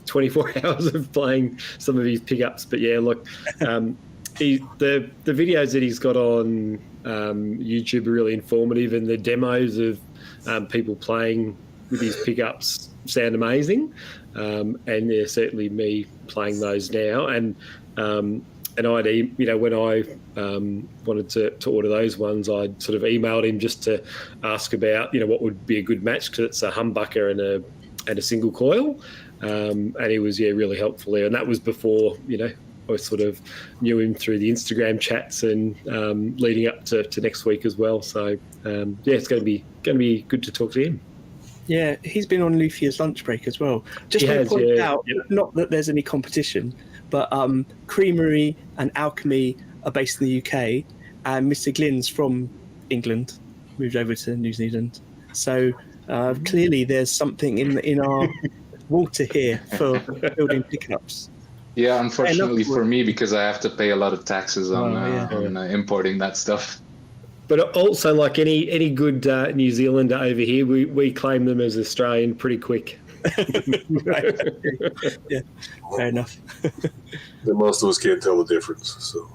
24 hours of playing some of his pickups. But yeah, look, the videos that he's got on YouTube are really informative, and the demos of people playing with his pickups sound amazing. And yeah, certainly me playing those now. And I'd, when I wanted to order those ones, I'd sort of emailed him just to ask about, what would be a good match, because it's a humbucker and a single coil. And he was, really helpful there. And that was before, I sort of knew him through the Instagram chats and leading up to next week as well. So, it's going to be good to talk to him. Yeah, he's been on Luthier's lunch break as well. Just to point out, not that there's any competition, but Creamery and Alchemy are based in the UK, and Mr. Glyn's from England, moved over to New Zealand. So clearly there's something in our water here for building pickups. Yeah, unfortunately for me, because I have to pay a lot of taxes on importing that stuff. But also, like any good New Zealander over here, we claim them as Australian pretty quick. Right. Yeah, fair enough. Most of us can't tell the difference. So.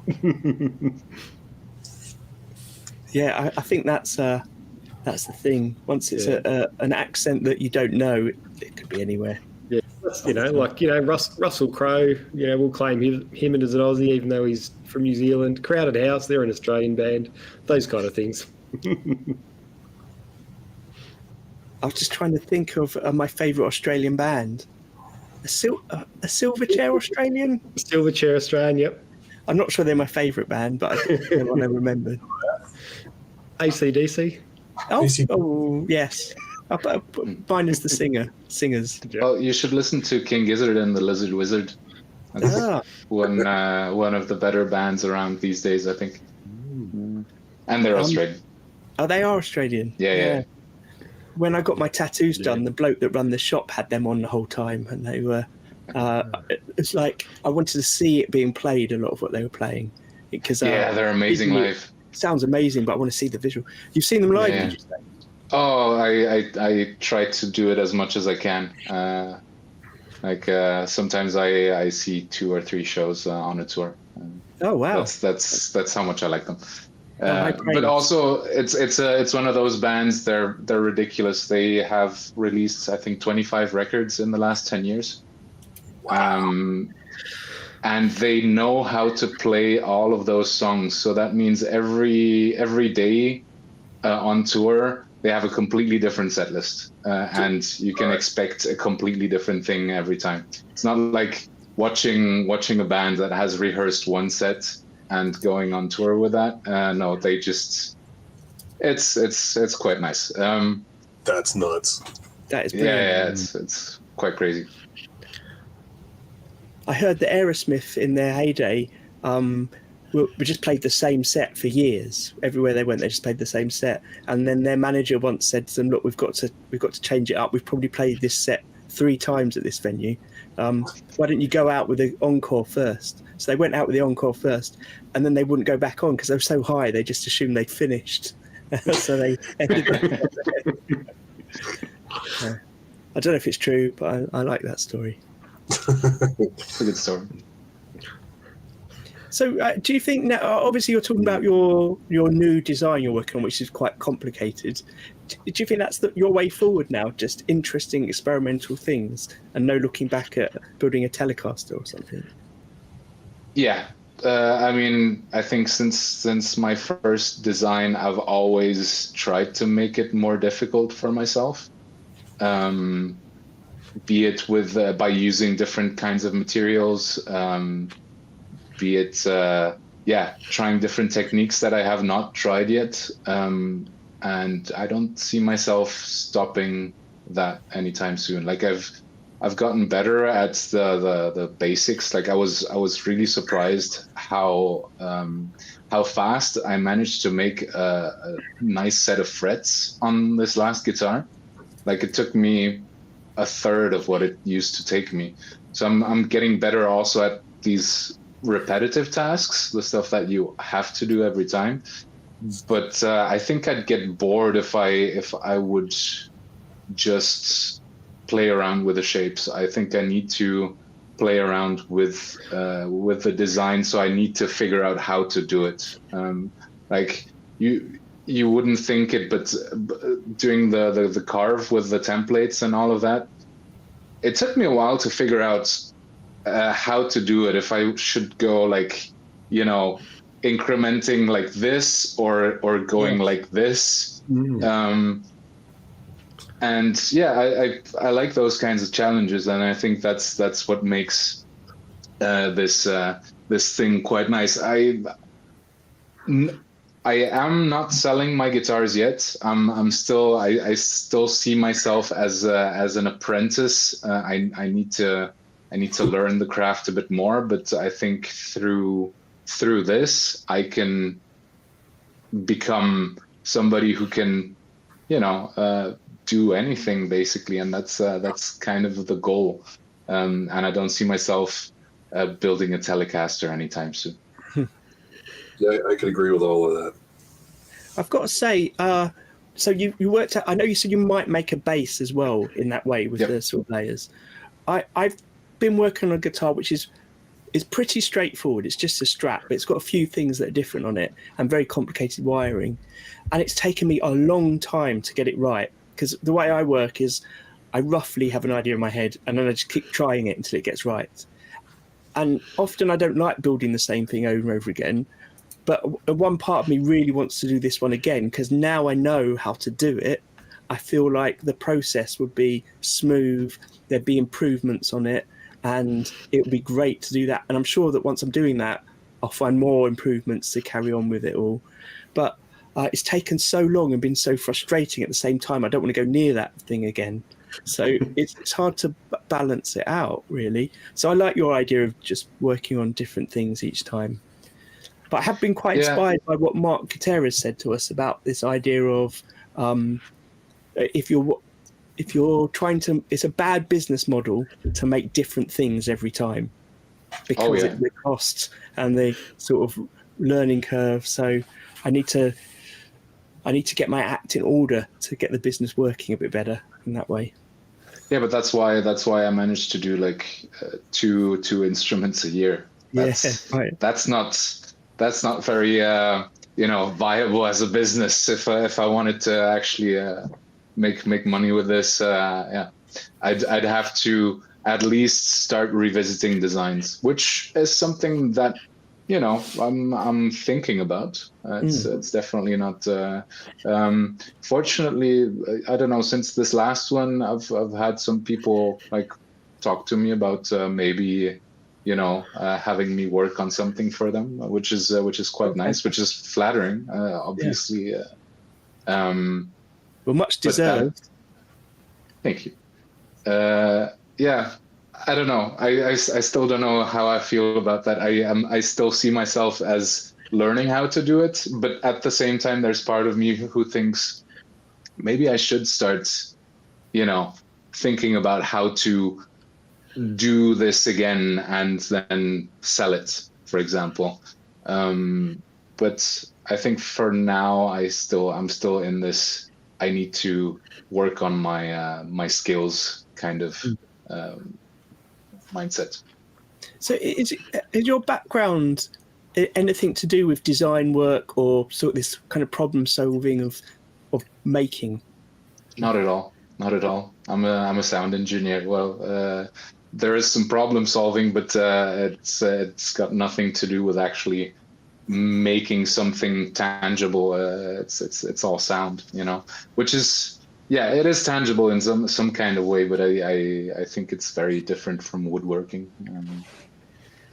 Yeah, I think that's That's the thing. Once it's an accent that you don't know, it could be anywhere. Yeah, Russell Crowe. We'll claim him as an Aussie, even though he's from New Zealand. Crowded House, they're an Australian band. Those kind of things. I was just trying to think of my favourite Australian band. A Silverchair Australian? Silverchair Australian, yep. I'm not sure they're my favourite band, but I think they're one I remembered. AC/DC? Oh, yes. Mine is the singers. Well, you should listen to King Gizzard and the Lizard Wizard. That's one of the better bands around these days, I think. And they're Australian. Oh, they are Australian? Yeah. When I got my tattoos done, the bloke that ran the shop had them on the whole time, and they were. It's like I wanted to see it being played. A lot of what they were playing, because they're amazing live. It sounds amazing, but I want to see the visual. You've seen them live? Yeah. Did you say? Oh, I try to do it as much as I can. Sometimes I see 2 or 3 shows on a tour. Oh wow! That's how much I like them. But also, it's one of those bands. They're ridiculous. They have released, I think, 25 records in the last 10 years. Wow. And they know how to play all of those songs. So that means every day on tour, they have a completely different set list, and you can expect a completely different thing every time. It's not like watching a band that has rehearsed one set and going on tour with that. No, they just it's quite nice. That's nuts. That is brilliant. Yeah, it's quite crazy. I heard that Aerosmith in their heyday we just played the same set for years. Everywhere they went, they just played the same set. And then their manager once said to them, "Look, we've got to change it up. We've probably played this set 3 times at this venue. Why don't you go out with the encore first?" So they went out with the encore first, and then they wouldn't go back on because they were so high. They just assumed they'd finished. So they ended I don't know if it's true, but I like that story. It's a good story. So do you think now, obviously you're talking about your new design you're working on, which is quite complicated. Do you think that's your way forward now, just interesting experimental things and no looking back at building a Telecaster or something? Yeah. I think since my first design, I've always tried to make it more difficult for myself. Be it with by using different kinds of materials, be it trying different techniques that I have not tried yet, and I don't see myself stopping that anytime soon. Like I've gotten better at the basics. Like I was really surprised how fast I managed to make a nice set of frets on this last guitar. Like it took me a third of what it used to take me. So I'm getting better also at these repetitive tasks, the stuff that you have to do every time. But I think I'd get bored if I would just play around with the shapes. I think I need to play around with the design, so I need to figure out how to do it. Like you wouldn't think it, but doing the carve with the templates and all of that, it took me a while to figure out how to do it. If I should go incrementing like this or going like this. Mm. I like those kinds of challenges, and I think that's what makes this thing quite nice. I am not selling my guitars yet. I still see myself as an apprentice. I need to learn the craft a bit more, but I think through this I can become somebody who can, do anything basically, and that's kind of the goal. And I don't see myself building a Telecaster anytime soon. Yeah, I could agree with all of that. I've got to say, so you worked out, I know you said you might make a bass as well in that way with the sort of layers. I've been working on a guitar which is it's pretty straightforward. It's just a strap, but it's got a few things that are different on it and very complicated wiring. And it's taken me a long time to get it right, because the way I work is I roughly have an idea in my head and then I just keep trying it until it gets right. And often I don't like building the same thing over and over again, but one part of me really wants to do this one again, because now I know how to do it. I feel like the process would be smooth, there'd be improvements on it, and it would be great to do that. And I'm sure that once I'm doing that, I'll find more improvements to carry on with it all. But it's taken so long and been so frustrating at the same time. I don't want to go near that thing again. So it's hard to balance it out, really. So I like your idea of just working on different things each time. But I have been quite inspired by what Mark Gutierrez said to us about this idea of if you're trying to, it's a bad business model to make different things every time, because of the costs and the sort of learning curve. So I need to get my act in order to get the business working a bit better in that way. Yeah, but that's why I managed to do like two instruments a year. Right. That's not very viable as a business. If I wanted to actually make money with this, I'd have to at least start revisiting designs, which is something that I'm thinking about. It's definitely not. Fortunately, I don't know. Since this last one, I've had some people like talk to me about maybe having me work on something for them, which is quite nice, which is flattering, obviously. Well, much deserved. Thank you. I don't know. I still don't know how I feel about that. I still see myself as learning how to do it, but at the same time, there's part of me who thinks maybe I should start, thinking about how to do this again and then sell it, for example. But I think for now, I'm still in this. I need to work on my skills kind of mindset. So is your background anything to do with design work or sort of this kind of problem solving of making? Not at all. I'm a sound engineer. Well, there is some problem solving, but it's got nothing to do with actually making something tangible. It's all sound, which is. Yeah, it is tangible in some kind of way, but I think it's very different from woodworking.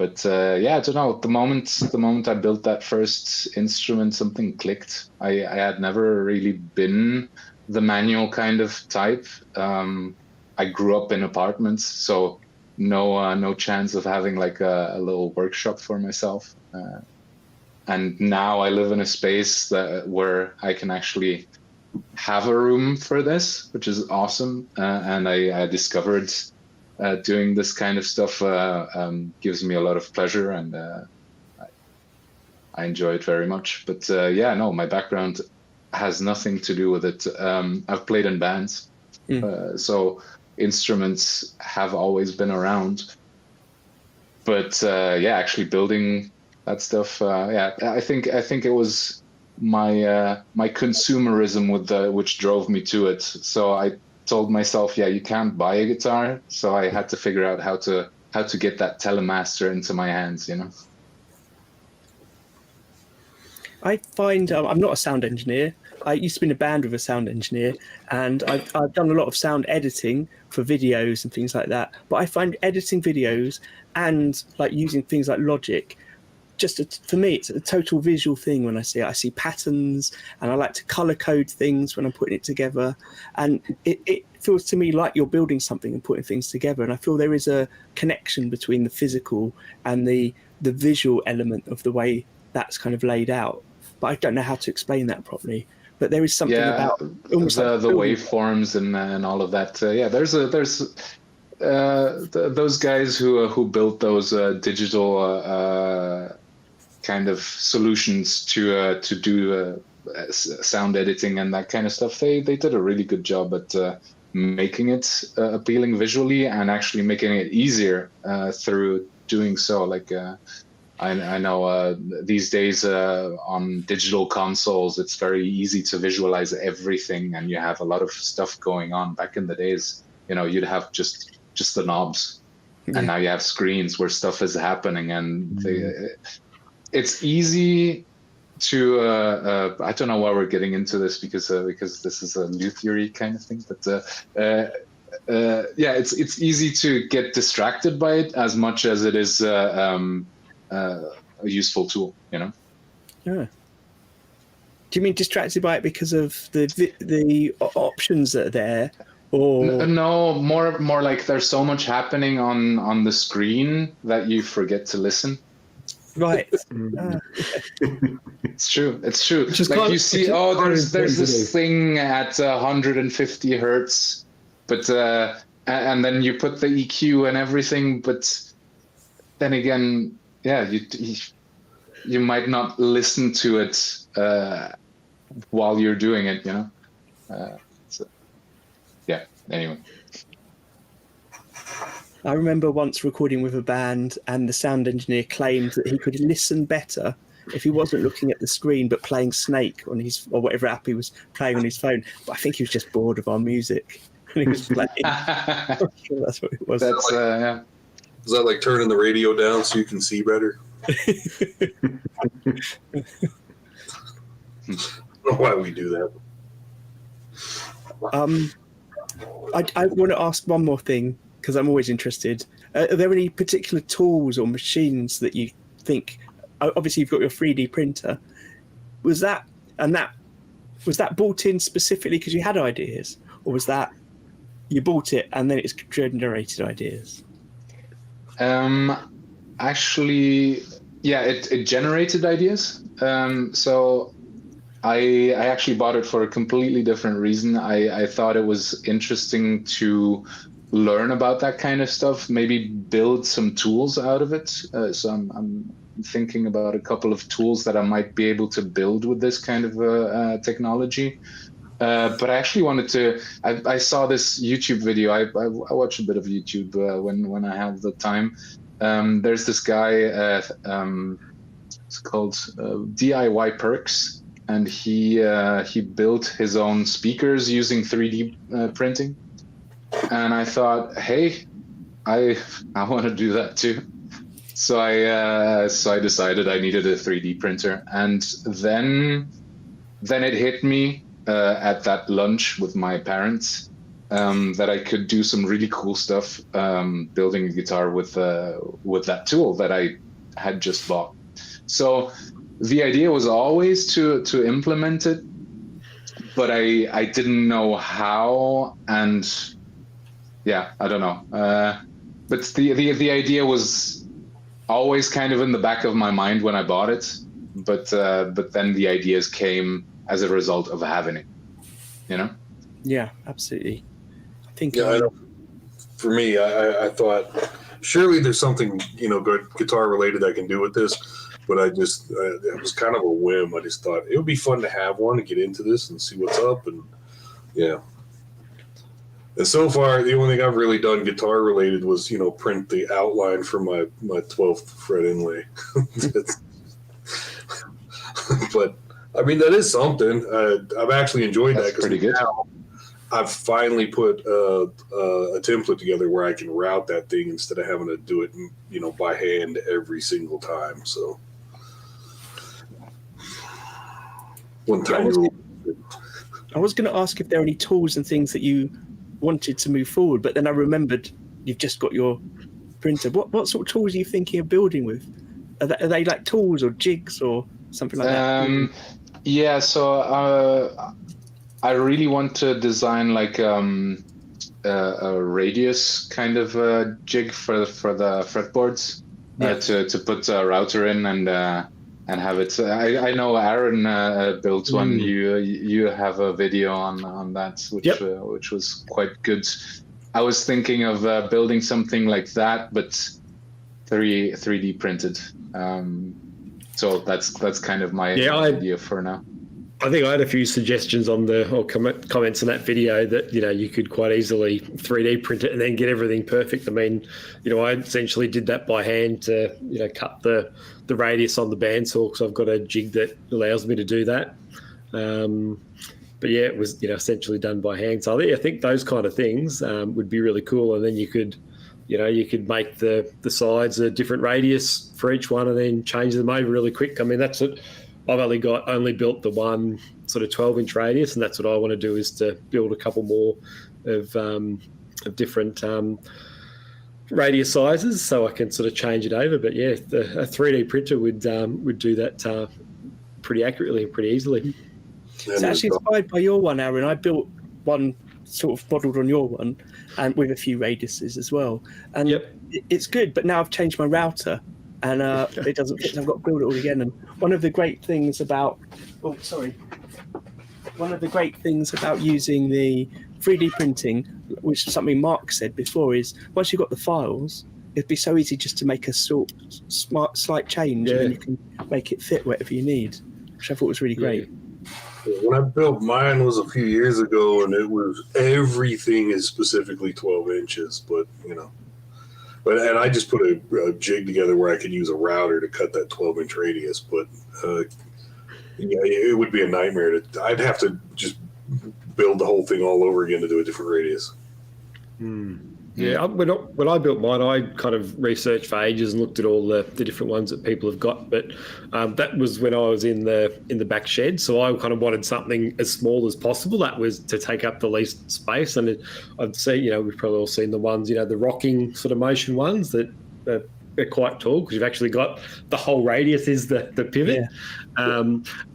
I don't know. The moment I built that first instrument, something clicked. I had never really been the manual kind of type. I grew up in apartments, so no chance of having like a little workshop for myself. And now I live in a space where I can actually have a room for this, which is awesome. And I discovered doing this kind of stuff gives me a lot of pleasure, and I enjoy it very much. But my background has nothing to do with it. I've played in bands, so instruments have always been around. But actually building that stuff, I think it was my consumerism which drove me to it. So I told myself, you can't buy a guitar, so I had to figure out how to get that Telemaster into my hands. I find I'm not a sound engineer. I used to be in a band with a sound engineer, and I've done a lot of sound editing for videos and things like that. But I find editing videos and like using things like Logic, for me, it's a total visual thing. When I see it, I see patterns, and I like to color code things when I'm putting it together. And it feels to me like you're building something and putting things together. And I feel there is a connection between the physical and the visual element of the way that's kind of laid out. But I don't know how to explain that properly. But there is something about almost the waveforms and all of that. There's those guys who built those digital kind of solutions to do sound editing and that kind of stuff. They did a really good job at making it appealing visually and actually making it easier through doing so. Like I know these days on digital consoles, it's very easy to visualize everything, and you have a lot of stuff going on. Back in the days, you'd have just the knobs, and now you have screens where stuff is happening, and it's easy to I don't know why we're getting into this, because this is a lutherie kind of thing, but it's easy to get distracted by it as much as it is a useful tool, Yeah. Do you mean distracted by it because of the options that are there, or no, more like there's so much happening on the screen that you forget to listen. Right. It's true. Just like you see, there's this thing at 150 hertz, but and then you put the EQ and everything, but then again, you might not listen to it while you're doing it, Anyway. I remember once recording with a band, and the sound engineer claimed that he could listen better if he wasn't looking at the screen but playing Snake on his, or whatever app he was playing on his phone. But I think he was just bored of our music and he was playing. I'm sure that's what it was. That's Is that like turning the radio down so you can see better? I don't know why we do that. I want to ask one more thing, because I'm always interested. Are there any particular tools or machines that you think? Obviously, you've got your 3D printer. Was that bought in specifically because you had ideas, or was that you bought it and then it's generated ideas? Actually, it generated ideas. So I actually bought it for a completely different reason. I thought it was interesting to learn about that kind of stuff, maybe build some tools out of it. So I'm thinking about a couple of tools that I might be able to build with this kind of technology. But I actually wanted to. I saw this YouTube video. I watch a bit of YouTube when I have the time. There's this guy. It's called DIY Perks, and he built his own speakers using 3D printing. And I thought, hey, I want to do that too. So I decided I needed a 3D printer, and then it hit me at that lunch with my parents that I could do some really cool stuff building a guitar with that tool that I had just bought. So the idea was always to implement it, but I didn't know how, and I don't know. But the idea was always kind of in the back of my mind when I bought it, but then the ideas came as a result of having it, Yeah, absolutely. I think. I know. For me, I thought surely there's something good guitar related I can do with this, but it was kind of a whim. I just thought it would be fun to have one and get into this and see what's up, and And so far, the only thing I've really done guitar related was print the outline for my 12th fret inlay. But I mean, that is something. I've actually enjoyed that because now I've finally put a template together where I can route that thing instead of having to do it, by hand every single time. So one time. I was going to ask if there are any tools and things that you wanted to move forward, but then I remembered you've just got your printer. What sort of tools are you thinking of building with? Are they like tools or jigs or something like that? Yeah, so I really want to design like a radius kind of jig for the fretboards to put a router in and have it. I know Arran built one. You have a video on that, which was quite good. I was thinking of building something like that, but 3D printed. So that's kind of my idea for now. I think I had a few suggestions on comments on that video that, you could quite easily 3D print it and then get everything perfect. I mean, I essentially did that by hand to, cut the radius on the bandsaw because I've got a jig that allows me to do that. But yeah, it was, essentially done by hand. So I think those kind of things would be really cool. And then you could make the sides a different radius for each one and then change them over really quick. I mean, that's what I've only built the one sort of 12-inch radius, and that's what I want to do is to build a couple more of different radius sizes so I can sort of change it over. But yeah, a 3D printer would do that pretty accurately and pretty easily. It's actually inspired by your one, Arran. I built one sort of modelled on your one, and with a few radiuses as well. And it's good, but now I've changed my router, and it doesn't fit. So I've got to build it all again. And one of the great things about using the 3D printing, which is something Mark said before, is once you've got the files, it'd be so easy just to make a slight change, and then you can make it fit whatever you need, which I thought was really great. When I built mine was a few years ago, and everything is specifically 12 inches, and I just put a jig together where I could use a router to cut that 12-inch radius, but it would be a nightmare. I'd have to just build the whole thing all over again to do a different radius. Yeah, when I built mine, I kind of researched for ages and looked at all the different ones that people have got. But that was when I was in the back shed, so I kind of wanted something as small as possible. That was to take up the least space. And I'd say, we've probably all seen the ones, the rocking sort of motion ones that are quite tall because you've actually got the whole radius is the pivot. Yeah.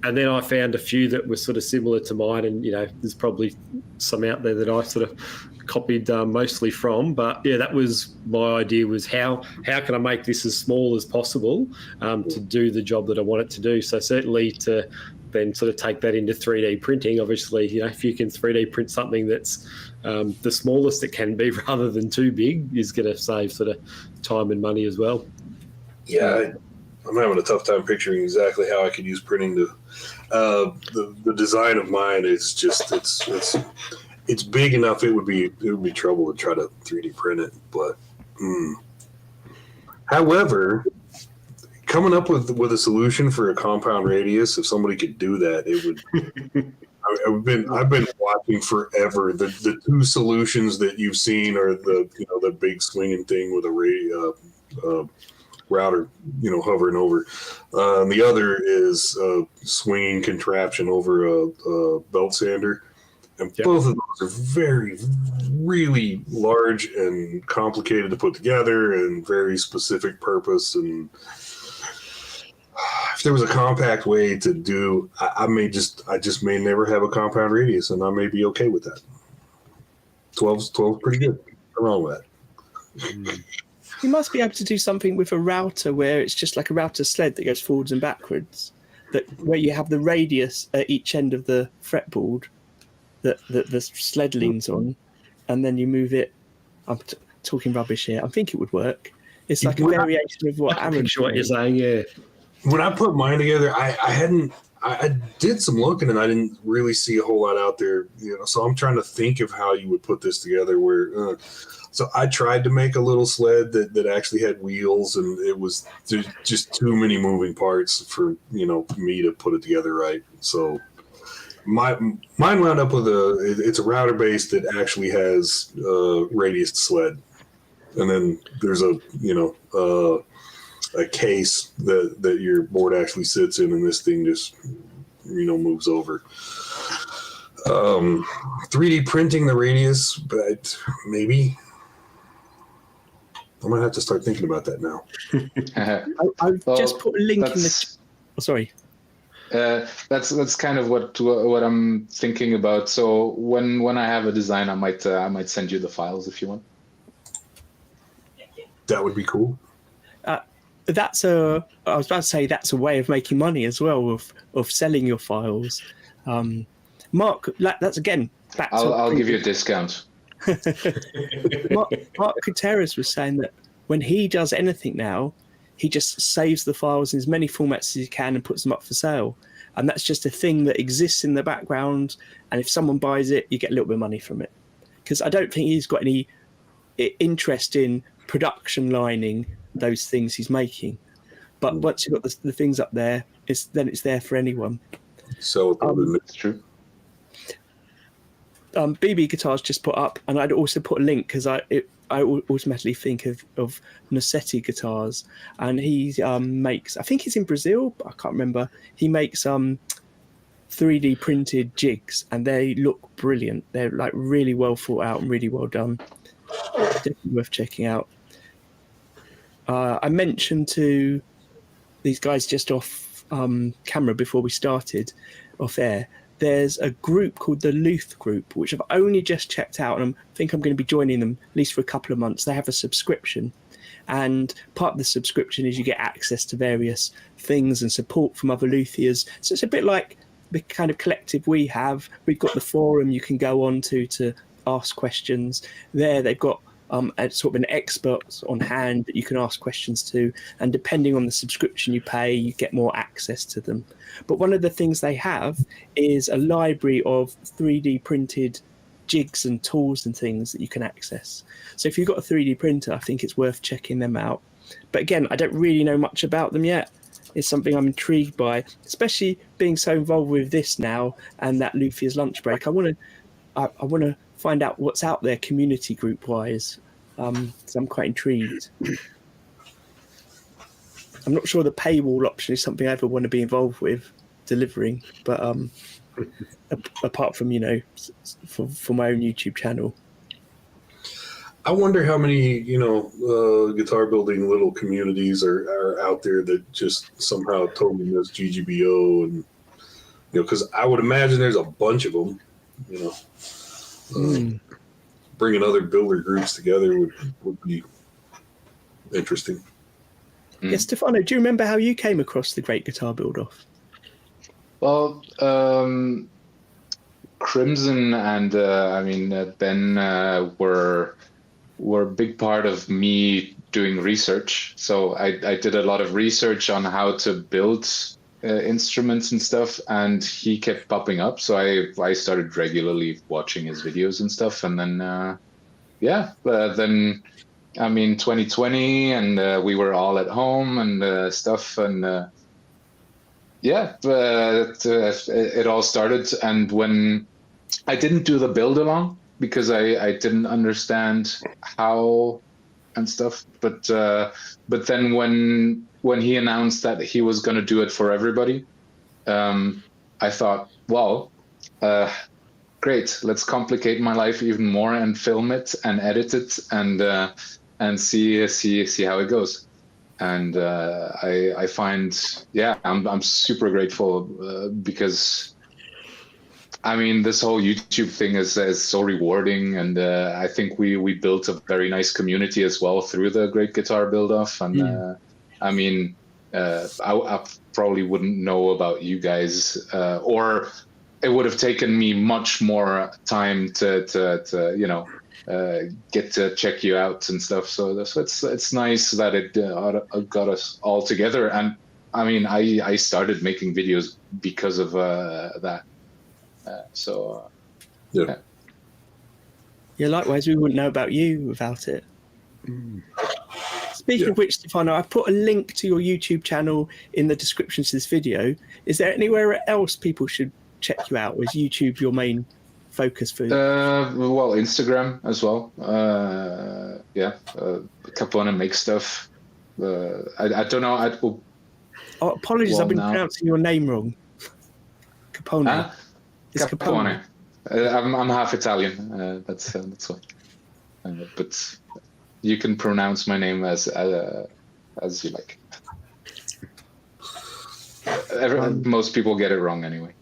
And then I found a few that were sort of similar to mine, and there's probably some out there that I sort of copied mostly from. But yeah, that was my idea, was how can I make this as small as possible to do the job that I want it to do. So certainly to then sort of take that into 3D printing, obviously, if you can 3D print something that's the smallest it can be rather than too big, is going to save sort of time and money as well. Yeah, I'm having a tough time picturing exactly how I could use printing to the design of mine is just it's big enough it would be trouble to try to 3D print it, but however, coming up with a solution for a compound radius, if somebody could do that, it would. I've been watching forever. The two solutions that you've seen are the big swinging thing with a router hovering over. The other is a swinging contraption over a belt sander. And both of those are very, really large and complicated to put together and very specific purpose. And if there was a compact way to do, I just may never have a compound radius, and I may be okay with that. 12's pretty good. Nothing wrong with that. You must be able to do something with a router where it's just like a router sled that goes forwards and backwards, where you have the radius at each end of the fretboard that the sled leans on, and then you move it. I'm talking rubbish here. I think it would work. It's like a variation of what Arran. Sure what you're saying, yeah. When I put mine together, I did some looking, and I didn't really see a whole lot out there. So I'm trying to think of how you would put this together. So I tried to make a little sled that actually had wheels, and it was just too many moving parts for me to put it together right. So mine wound up with it's a router base that actually has radius sled, and then there's a case that your board actually sits in, and this thing just moves over. 3D printing the radius, but maybe I'm gonna have to start thinking about that now. I've just put a link in the. Sorry. That's kind of what I'm thinking about. So when I have a design, I might send you the files if you want. That would be cool. I was about to say that's a way of making money as well, of selling your files. Mark, that's again back to. I'll give you a discount. Mark Gutierrez was saying that when he does anything now, he just saves the files in as many formats as he can and puts them up for sale. and that's just a thing that exists in the background. And if someone buys it, you get a little bit of money from it. Because I don't think he's got any interest in production lining those things he's making. But once you've got the things up there, it's there for anyone. So it's true. BB Guitars just put up, and I'd also put a link because I automatically think of Nosetti Guitars, and he makes, I think he's in Brazil, but I can't remember. He makes 3D printed jigs, and they look brilliant. They're like really well thought out and really well done. Definitely worth checking out. I mentioned to these guys just off camera before we started off air, there's a group called the Luth Group, which I've only just checked out, and I think I'm going to be joining them at least for a couple of months. They have a subscription, and part of the subscription is you get access to various things and support from other luthiers. So it's a bit like the kind of collective we have. We've got the forum you can go on to ask questions. There they've got a sort of an expert on hand that you can ask questions to, and depending on the subscription you pay, you get more access to them. But one of the things they have is a library of 3D printed jigs and tools and things that you can access. So if you've got a 3D printer, I think it's worth checking them out. But again, I don't really know much about them yet. It's something I'm intrigued by, especially being so involved with this now and that Luthier's lunch break. I want to find out what's out there community group wise. So I'm quite intrigued. I'm not sure the paywall option is something I ever want to be involved with delivering, but apart from, for my own YouTube channel. I wonder how many, guitar building little communities are out there that just somehow totally miss GGBO, and because I would imagine there's a bunch of them. Bringing other builder groups together would be interesting. Yeah, Stefano, do you remember how you came across the Great Guitar Build-Off? Well, Crimson and Ben were a big part of me doing research. So I did a lot of research on how to build instruments and stuff, and he kept popping up. So I started regularly watching his videos and stuff, and then then 2020, and we were all at home and stuff, and it all started. And when I didn't do the build along because I didn't understand how and stuff, but then when he announced that he was going to do it for everybody, I thought, well, great, let's complicate my life even more and film it and edit it and see how it goes. And I find, I'm super grateful because this whole YouTube thing is so rewarding, and I think we built a very nice community as well through the Great Guitar Build-Off. And I probably wouldn't know about you guys, or it would have taken me much more time to get to check you out and stuff. So it's nice that it got us all together. And I started making videos because of that. Yeah, likewise, we wouldn't know about you without it. Speaking of which, Stefano, I put a link to your YouTube channel in the description to this video. Is there anywhere else people should check you out? Or is YouTube your main focus for? Well, Instagram as well. Capone makes stuff. I don't know. Apologies, I've been pronouncing your name wrong. Capone. It's Capone. I'm half Italian. That's why. But you can pronounce my name as you like. Most people get it wrong anyway.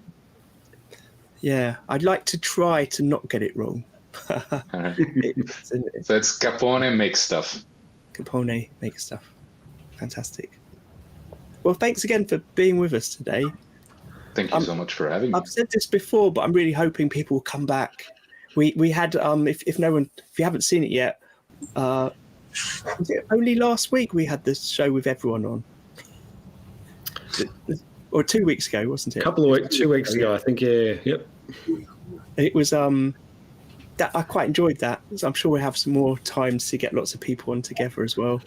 Yeah, I'd like to try to not get it wrong. So it's Capone makes stuff. Capone makes stuff. Fantastic. Well, thanks again for being with us today. Thank you so much for having me. I've said this before, but I'm really hoping people will come back. We had if you haven't seen it yet, was it only last week we had this show with everyone on? or 2 weeks ago, wasn't it? A couple of weeks, 2 weeks ago, I think. Yeah. Yep. It was that I quite enjoyed that. So I'm sure we'll have some more times to get lots of people on together as well.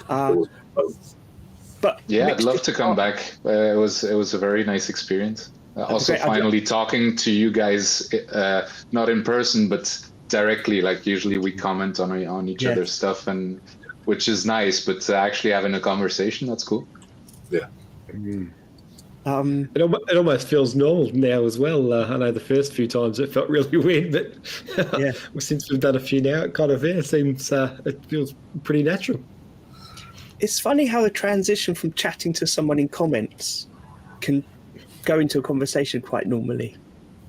But yeah, I'd love to come back. It was a very nice experience. Also, finally talking to you guys, not in person, but directly. Like usually we comment on each other's stuff, and which is nice. But actually having a conversation, that's cool. Yeah. It almost feels normal now as well. I know the first few times it felt really weird, but since we've done a few now, it kind of seems it feels pretty natural. It's funny how the transition from chatting to someone in comments can go into a conversation quite normally.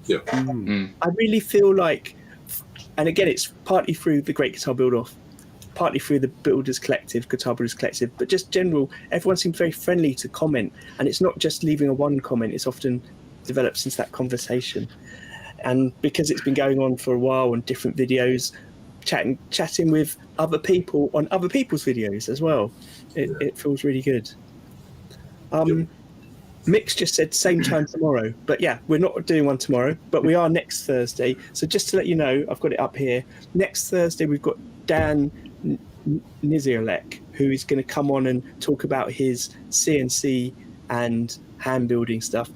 Yeah. I really feel like, and again, it's partly through the Great Guitar Build-Off, partly through the Builders Collective, Guitar Builders Collective, but just general, everyone seems very friendly to comment. And it's not just leaving a one comment, it's often developed into that conversation. And because it's been going on for a while on different videos, chatting with other people on other people's videos as well, it feels really good. Mick's just said same time tomorrow, but yeah, we're not doing one tomorrow, but we are next Thursday. So just to let you know, I've got it up here. Next Thursday, we've got Dan Nizirlek, who is going to come on and talk about his CNC and hand building stuff.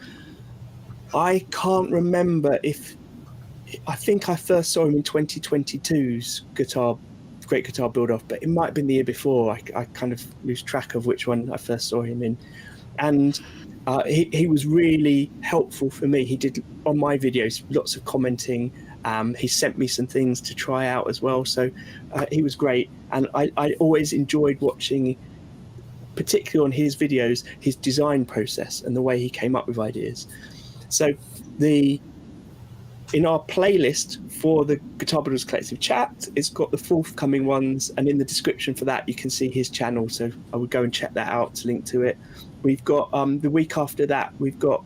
I can't remember I think I first saw him in 2022's Great Guitar Build-Off, but it might have been the year before. I kind of lose track of which one I first saw him in. And he was really helpful for me. He did, on my videos, lots of commenting. He sent me some things to try out as well. So he was great. And I always enjoyed watching, particularly on his videos, his design process and the way he came up with ideas. So in our playlist for the Guitar Builders Collective chat, it's got the forthcoming ones, and in the description for that you can see his channel, so I would go and check that out to link to it. We've got the week after that, we've got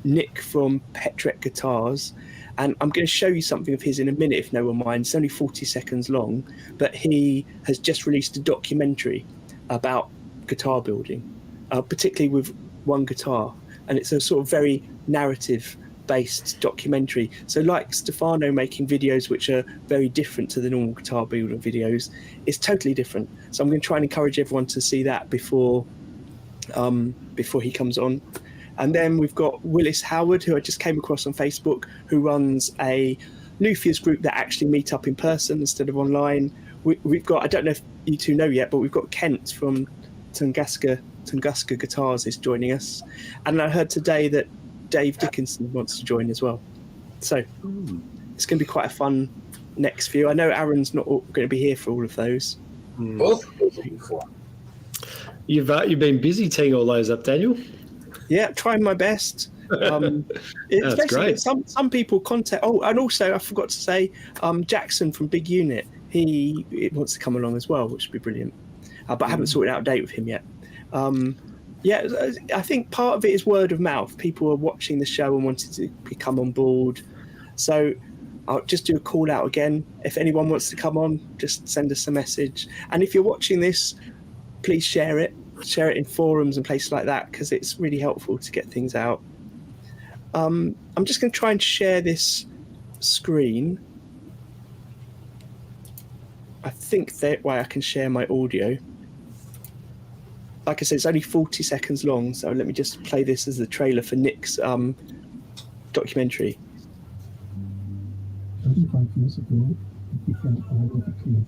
Nick from Petrek Guitars, and I'm going to show you something of his in a minute if no one minds. It's only 40 seconds long, but he has just released a documentary about guitar building, particularly with one guitar, and it's a sort of very narrative based documentary. So like Stefano making videos which are very different to the normal guitar building videos, it's totally different. So I'm going to try and encourage everyone to see that before he comes on. And then we've got Willis Howard, who I just came across on Facebook, who runs a luthiers group that actually meet up in person instead of online. We've got, I don't know if you two know yet, but we've got Kent from Tunguska Guitars is joining us. And I heard today that Dave Dickinson wants to join as well. So it's going to be quite a fun next few. I know Aaron's not going to be here for all of those. Both of those are before. You've been busy teeing all those up, Daniel. Yeah, trying my best. That's great. Some people contact. Oh, and also I forgot to say, Jackson from Big Unit, he wants to come along as well, which would be brilliant. But I haven't sorted out a date with him yet. Yeah, I think part of it is word of mouth. People are watching the show and wanting to come on board. So I'll just do a call out again. If anyone wants to come on, just send us a message. And if you're watching this, please share it. Share it in forums and places like that, because it's really helpful to get things out. I'm just going to try and share this screen. I think that way I can share my audio. Like I said, it's only 40 seconds long, so let me just play this as the trailer for Nick's documentary. 35 years ago, it began all over the cliff.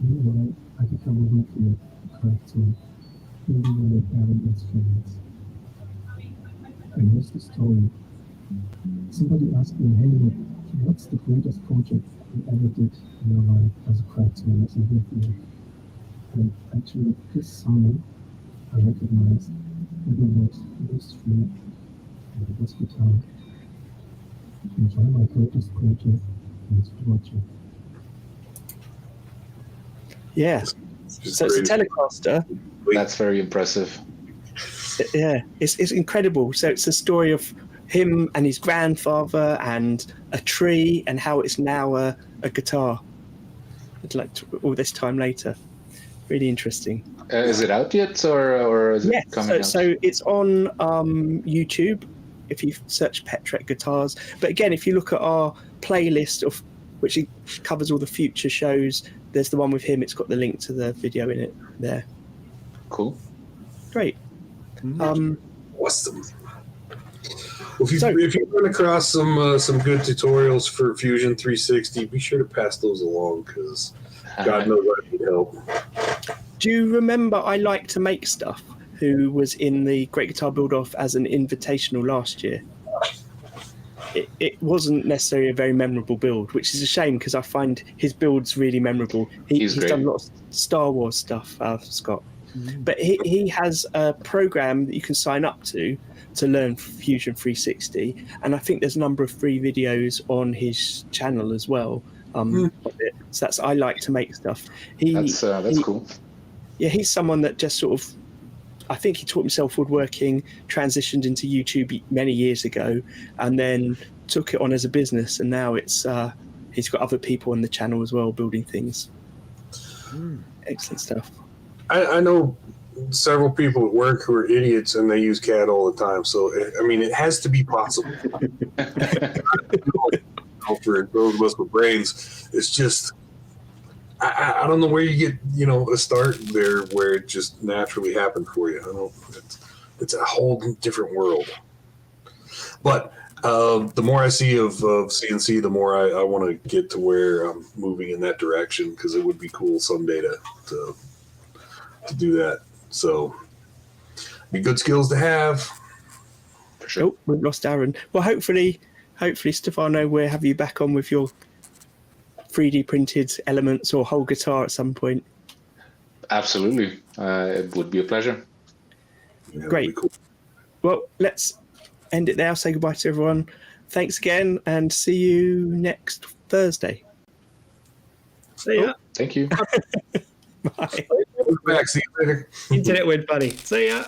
Meanwhile, I became a luthier, craftsman, building and repairing instruments. And here's the story. Somebody asked me, hey Nick, what's the greatest project you ever did in your life as a craftsman, as a luthier? And actually, this summer, I recognized that it was this tree and this guitar. Enjoy my greatest project and watch it. Yeah. So it's a Telecaster. That's very impressive. Yeah, it's incredible. So it's a story of him and his grandfather and a tree and how it's now a guitar. Like all this time later. Really interesting. Is it out yet, or is it coming out? So it's on YouTube if you search Petrek Guitars. But again, if you look at our playlist of which covers all the future shows, there's the one with him. It's got the link to the video in it there. Cool. Great. Awesome. If you run across some good tutorials for Fusion 360, be sure to pass those along, because God knows I need help. Do you remember I Like to Make Stuff, who was in the Great Guitar Build-Off as an invitational last year? It wasn't necessarily a very memorable build, which is a shame because I find his builds really memorable. He's done a lot of Star Wars stuff, Scott. But he has a program that you can sign up to learn Fusion 360, and I think there's a number of free videos on his channel as well. So that's I Like to Make Stuff. That's cool. Yeah, he's someone that just sort of, I think he taught himself woodworking, transitioned into YouTube many years ago, and then took it on as a business. And now it's he's got other people on the channel as well building things. Excellent stuff. I know several people at work who are idiots and they use CAD all the time. So, I mean, it has to be possible. For those of us with brains, it's just, I don't know where you get, a start there where it just naturally happened for you. I don't. It's a whole different world. But the more I see of CNC, the more I want to get to where I'm moving in that direction, because it would be cool someday to do that. So, be good skills to have. For sure. Oh, we've lost Arran. Well, hopefully, Stefano, we'll have you back on with your 3D printed elements or whole guitar at some point. Absolutely. It would be a pleasure. Yeah, Great. cool. Well, let's end it there. Say goodbye to everyone. Thanks again, and see you next Thursday. See ya. Thank you. Bye. Back. See you later. Internet went funny. See ya.